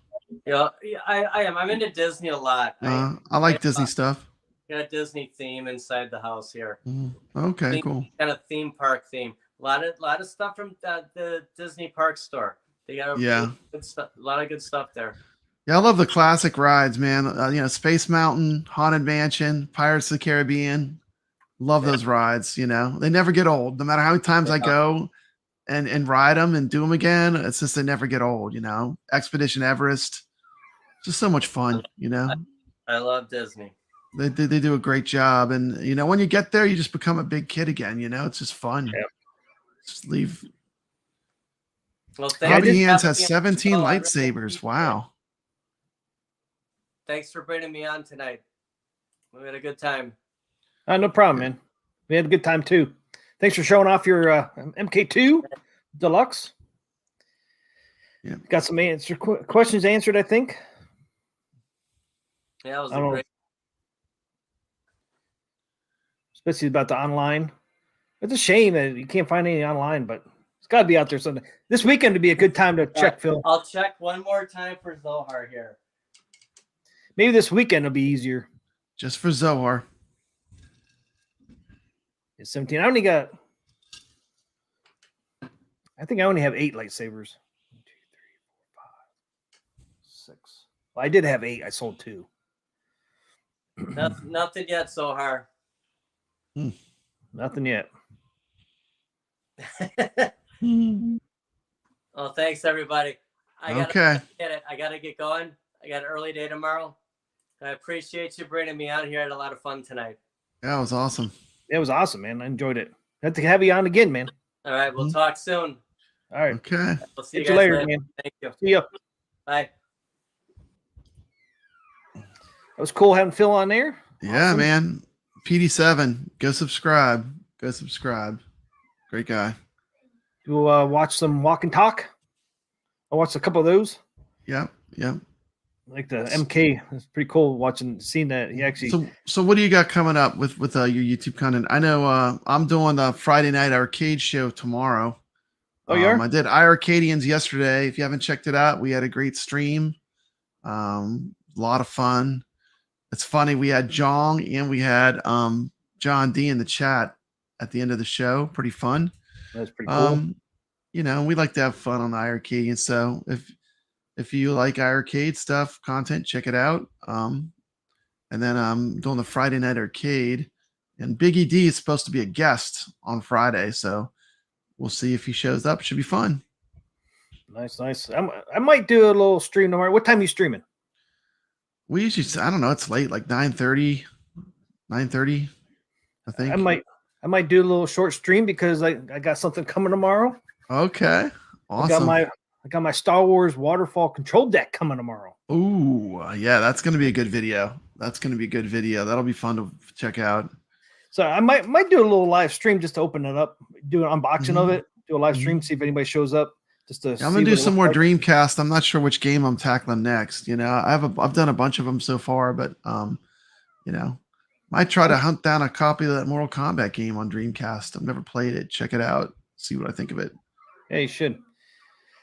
Yeah, I am. I'm into Disney a lot. I like Disney stuff. Got a Disney theme inside the house here. Okay, cool. Kind of theme park theme. A lot of stuff from the Disney Park store. They got good stuff, a lot of good stuff there. Yeah, I love the classic rides, man. You know, Space Mountain, Haunted Mansion, Pirates of the Caribbean. Love those rides. You know, they never get old. No matter how many times I go and ride them and do them again, it's just they never get old. You know, Expedition Everest, just so much fun. You know, I love Disney. They do a great job, and you know, when you get there, you just become a big kid again. You know, it's just fun. Yeah. Just leave. Well, Bobby Hands has 17 lightsabers. Wow. Thanks for bringing me on tonight. We had a good time. No problem, man. We had a good time too. Thanks for showing off your MK2 Deluxe. Yeah, got some questions answered, I think. Yeah, it was great. Especially about the online. It's a shame that you can't find any online, but it's got to be out there someday. This weekend would be a good time to check, Phil. I'll check one more time for Zohar here. Maybe this weekend will be easier. Just for Zohar. It's 17. I think I only have 8 lightsabers. 1, 2, 3, 4, 5, 6. Well, I did have 8. I sold 2. Nothing yet, Zohar. Nothing yet. Well, thanks everybody. I gotta get going. I got an early day tomorrow. I appreciate you bringing me out here. I had a lot of fun tonight. Yeah, it was awesome. It was awesome, man. I enjoyed it. Have to have you on again, man. All right, we'll talk soon. All right. Okay. We'll see you later, man. Thank you. See ya. Bye. It was cool having Phil on there. Yeah, awesome. Man. PD7, go subscribe. Go subscribe. Great guy. We'll watch some Walk and Talk. I watched a couple of those. Yep. Like the MK. It's pretty cool seeing that he actually. So what do you got coming up with your YouTube content? I know I'm doing the Friday night arcade show tomorrow. Oh, you are? I did iiRcadians yesterday. If you haven't checked it out, we had a great stream. A lot of fun. It's funny. We had Jong and we had John D in the chat at the end of the show. Pretty fun. That's pretty cool. You know, we like to have fun on the iiRcadians. So if you like iiRcade stuff, content, check it out. And then I'm doing the Friday night arcade, and Biggie D is supposed to be a guest on Friday. So we'll see if he shows up. Should be fun. Nice. I might do a little stream tomorrow. What time are you streaming? We usually, I don't know. It's late, like 9:30, I think. I might do a little short stream because I got something coming tomorrow. Okay. Awesome. I got my Star Wars waterfall control deck coming tomorrow. Ooh, yeah, that's going to be a good video. That'll be fun to check out. So I might do a little live stream just to open it up, do an unboxing of it, do a live stream, see if anybody shows up. I'm going to do some more Dreamcast. I'm not sure which game I'm tackling next. You know, I've done a bunch of them so far, but you know, might try to hunt down a copy of that Mortal Kombat game on Dreamcast. I've never played it. Check it out. See what I think of it. Yeah, you should.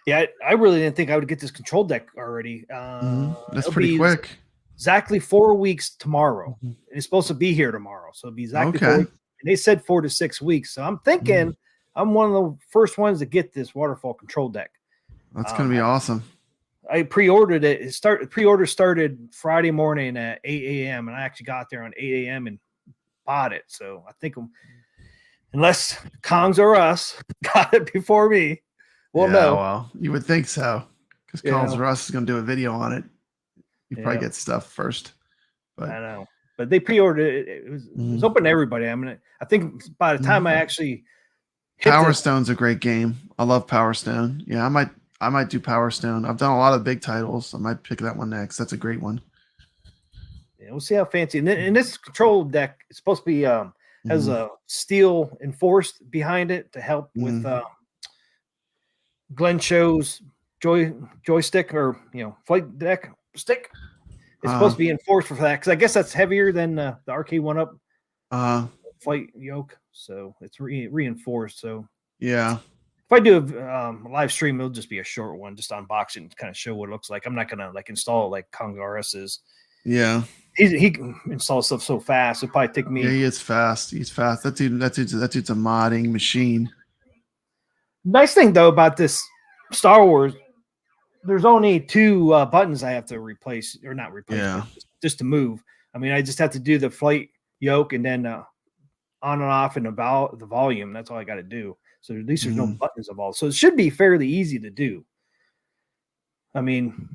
Yeah, I really didn't think I would get this control deck already. That's pretty quick. Exactly 4 weeks tomorrow. It's supposed to be here tomorrow, so it'll be exactly 4 weeks. And they said 4 to 6 weeks. So I'm thinking I'm one of the first ones to get this waterfall control deck. That's going to be awesome. I pre-ordered it. Pre-order started Friday morning at 8 a.m. and I actually got there on 8 a.m. and bought it. So I think unless Kongs or us got it before me, we'll know. Well, you would think so, because Kongs or us is going to do a video on it. You probably get stuff first. But I know, but they pre-ordered it. It was open to everybody. I mean, I think by the time I actually Power Stone's a great game. I love Power Stone. Yeah, I might do Power Stone. I've done a lot of big titles. I might pick that one next. That's a great one. Yeah, we'll see how fancy. And this control deck is supposed to be has a steel enforced behind it to help with Glenn Show's joystick or flight deck stick. It's supposed to be enforced for that because I guess that's heavier than the Arcade1Up flight yoke, so it's reinforced. So yeah, if I do a live stream, it'll just be a short one, just unboxing to kind of show what it looks like. I'm not gonna like install it like Kong RS is. Yeah. He can install stuff so fast. It'll probably take me. Yeah, he is fast. He's fast. That dude's a modding machine. Nice thing though about this Star Wars, there's only 2 buttons I have to replace or not replace, Yeah. just to move. I mean, I just have to do the flight yoke and then on and off and the volume. That's all I got to do. So at least there's no buttons involved. So it should be fairly easy to do. I mean,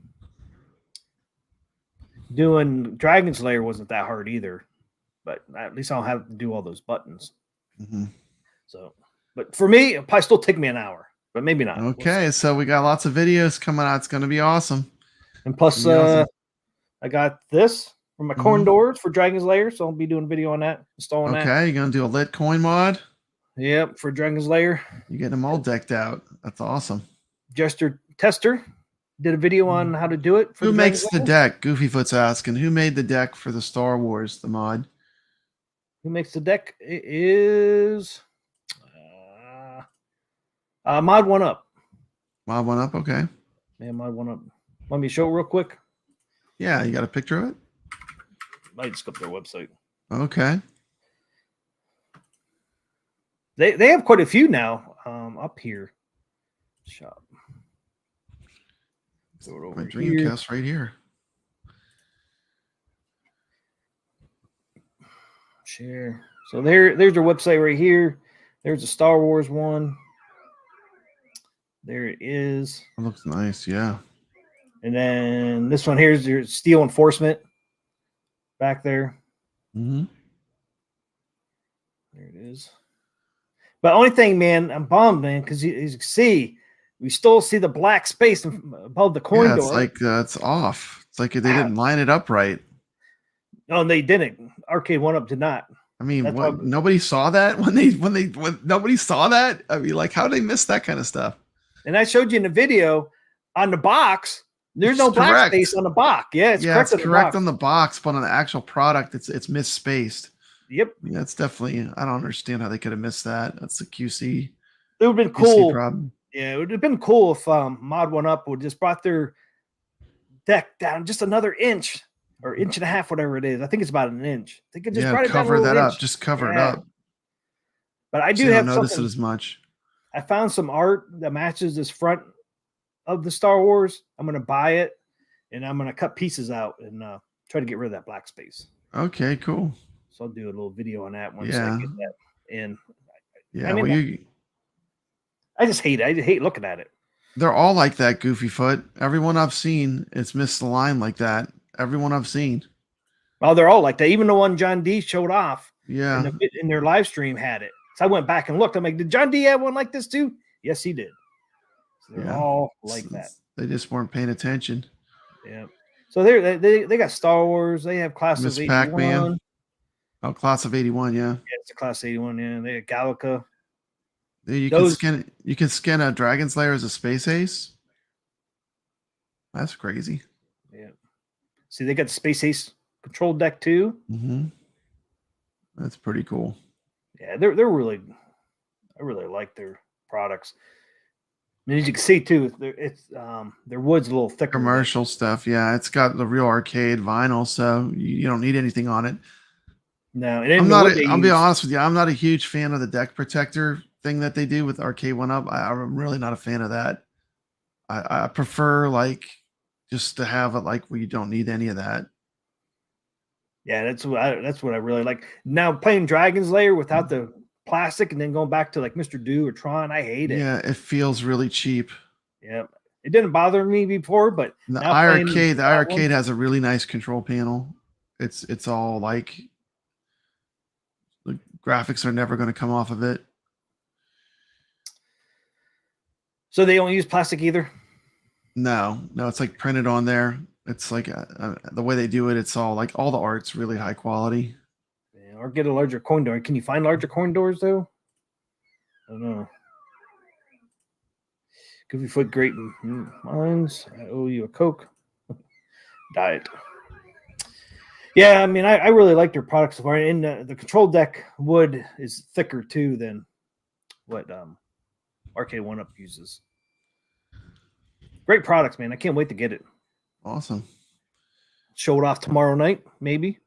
doing Dragon's Lair wasn't that hard either, but at least I don't have to do all those buttons. So, but for me, it'll probably still take me an hour, but maybe not. Okay, so we got lots of videos coming out. It's going to be awesome. And plus, awesome. I got this for my coin doors for Dragon's Lair, so I'll be doing a video on that, installing that. Okay, you're going to do a lit coin mod? Yep, for Dragon's Lair. You get them all decked out. That's awesome. Jester Tester did a video on how to do it. Who makes the deck? Goofyfoot's asking. Who made the deck for the Star Wars, the mod? Who makes the deck? It is Mod1Up. Mod1Up, okay. Yeah, Mod1Up. Let me show it real quick. Yeah, you got a picture of it? Might just go to their website. Okay. They have quite a few now up here. Shop. Throw it over My Dreamcast right here. Share. So there's their website right here. There's a Star Wars one. There it is. It looks nice, yeah. And then this one here is your Steel Enforcement back there. Mm-hmm. There it is. But only thing, man, I'm bummed, man, because as you can see, we still see the black space above the coin door. It's like it's off. It's like they didn't line it up right. No, they didn't. Arcade1Up did not. I mean, what, nobody saw that when nobody saw that. I mean, like, how did they miss that kind of stuff? And I showed you in the video on the box. There's no black space on the box. Yeah, it's correct on the box, but on the actual product, it's misspaced. Yep. Yeah, it's definitely. I don't understand how they could have missed that. That's the QC. It would have been cool. Problem. Yeah, it would have been cool if Mod1Up would just brought their deck down just another inch or inch and a half, whatever it is. I think it's about an inch. They could just cover that up. Just cover it up. But I do have notice it as much. I found some art that matches this front of the Star Wars. I'm going to buy it, and I'm going to cut pieces out and try to get rid of that black space. Okay, cool. So I'll do a little video on that once I get that in. Yeah, I mean, I just hate it. I hate looking at it. They're all like that, Goofyfoot. Everyone I've seen, it's missed the line like that. Everyone I've seen. Well, they're all like that. Even the one John D showed off. Yeah. In their live stream had it. So I went back and looked. I'm like, did John D have one like this too? Yes, he did. So they're all like that. They just weren't paying attention. Yeah. So they got Star Wars. They have Class of 81. Pac-Man. Oh, Class of 81, yeah. Yeah, it's a Class 81, yeah. They have Gallica. You can scan a Dragon's Lair as a Space Ace. That's crazy. Yeah. See, they got the Space Ace control deck too. Mm-hmm. That's pretty cool. Yeah, they're really, I really like their products. I mean, as you can see too, their wood's a little thicker. Commercial stuff, yeah. It's got the real arcade vinyl, so you don't need anything on it. No, I'll be honest with you. I'm not a huge fan of the deck protector thing that they do with Arcade1Up. I'm really not a fan of that. I prefer like just to have it like where you don't need any of that. Yeah, that's what I really like. Now playing Dragon's Lair without the plastic and then going back to like Mr. Do or Tron, I hate it. Yeah, it feels really cheap. Yeah, it didn't bother me before, but the iiRcade has a really nice control panel. It's all like the graphics are never going to come off of it. So they don't use plastic either? No, it's like printed on there. It's like the way they do it. It's all like all the art's really high quality. Yeah, or get a larger coin door. Can you find larger coin doors though? I don't know. Goofyfoot, great minds. I owe you a Coke. Diet. Yeah, I mean, I really like their products so far. And the control deck wood is thicker too than what Arcade1Up uses. Great products, man. I can't wait to get it. Awesome. Show it off tomorrow night, maybe.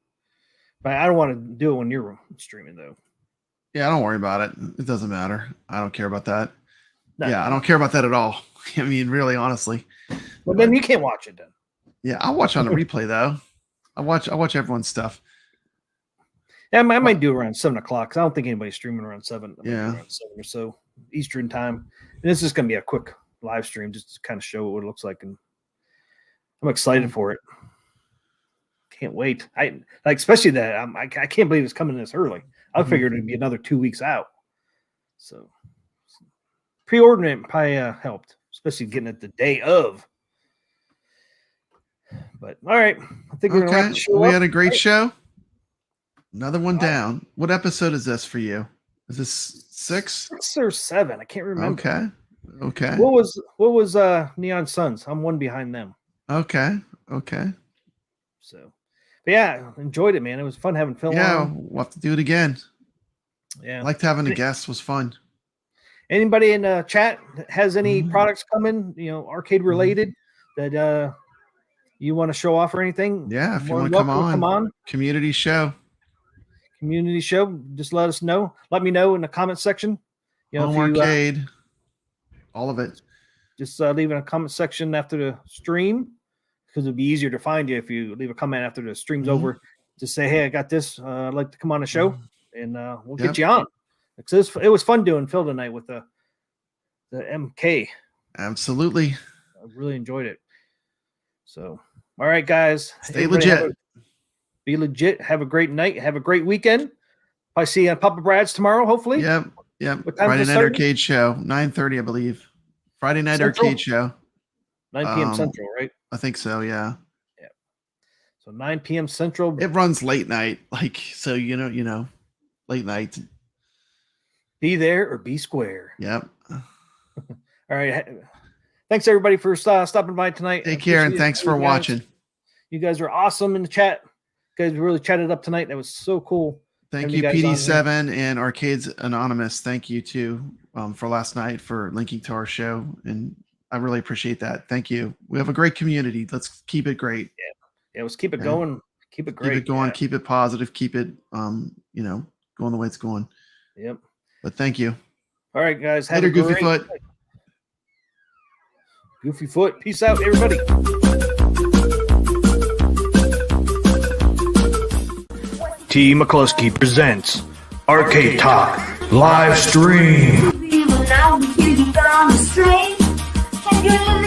But I don't want to do it when you're streaming, though. Yeah, don't worry about it. It doesn't matter. I don't care about that. No. Yeah, I don't care about that at all. I mean, really, honestly. Well, then you can't watch it then. Yeah, I'll watch on the replay though. I watch everyone's stuff. Yeah, I might do around 7 o'clock because I don't think anybody's streaming around 7. Yeah, around 7 or so Eastern time. And this is going to be a quick live stream just to kind of show what it looks like, and I'm excited for it. Can't wait. Especially that I can't believe it's coming this early. I figured it'd be another 2 weeks out. So pre-ordering it probably helped, especially getting it the day of. But all right, I think we're gonna wrap the show we up. had a great show. Another one down. What episode is this for you? Is this 6? 6 or 7? I can't remember. Okay. What was Neon Suns? I'm one behind them. Okay. So, but yeah, enjoyed it, man. It was fun having Phil on. We'll have to do it again. Yeah, I liked having a guest. Was fun. Anybody in the chat that has any products coming, arcade related that you want to show off or anything? Yeah, if you More want to than come on. on. Community show. Just let us know. Let me know in the comment section. Home Arcade. All of it. Just leave in a comment section after the stream, because it'll be easier to find you if you leave a comment after the stream's over. Just say, hey, I got this. I'd like to come on the show, and we'll get you on. Because it was fun doing Phil tonight with the MK. Absolutely. I really enjoyed it. So, all right, guys. Stay legit. Be legit. Have a great night. Have a great weekend. I see you on Papa Brad's tomorrow, hopefully. Yep. What time Friday is it night starting? arcade show, 9:30, I believe. Friday night Central? arcade show. 9 p.m. Central, right? I think so, yeah. Yeah. So 9 p.m. Central. It runs late night, so late night. Be there or be square. Yep. All right. Thanks everybody for stopping by tonight. Take care, and thanks for watching. You guys are awesome in the chat. You guys really chatted up tonight. That was so cool. Thank you, PD7 and Arcades Anonymous. Thank you too for last night for linking to our show, and I really appreciate that. Thank you. We have a great community. Let's keep it great. Yeah. Let's keep it going. Keep it great. Keep it going. Yeah. Keep it positive. Keep it going the way it's going. Yep. But thank you. All right, guys. Later, Goofy Foot. Goofy Foot. Peace out, everybody. T. McCluskey presents Arcade Talk live stream. We will now begin on the string. Can you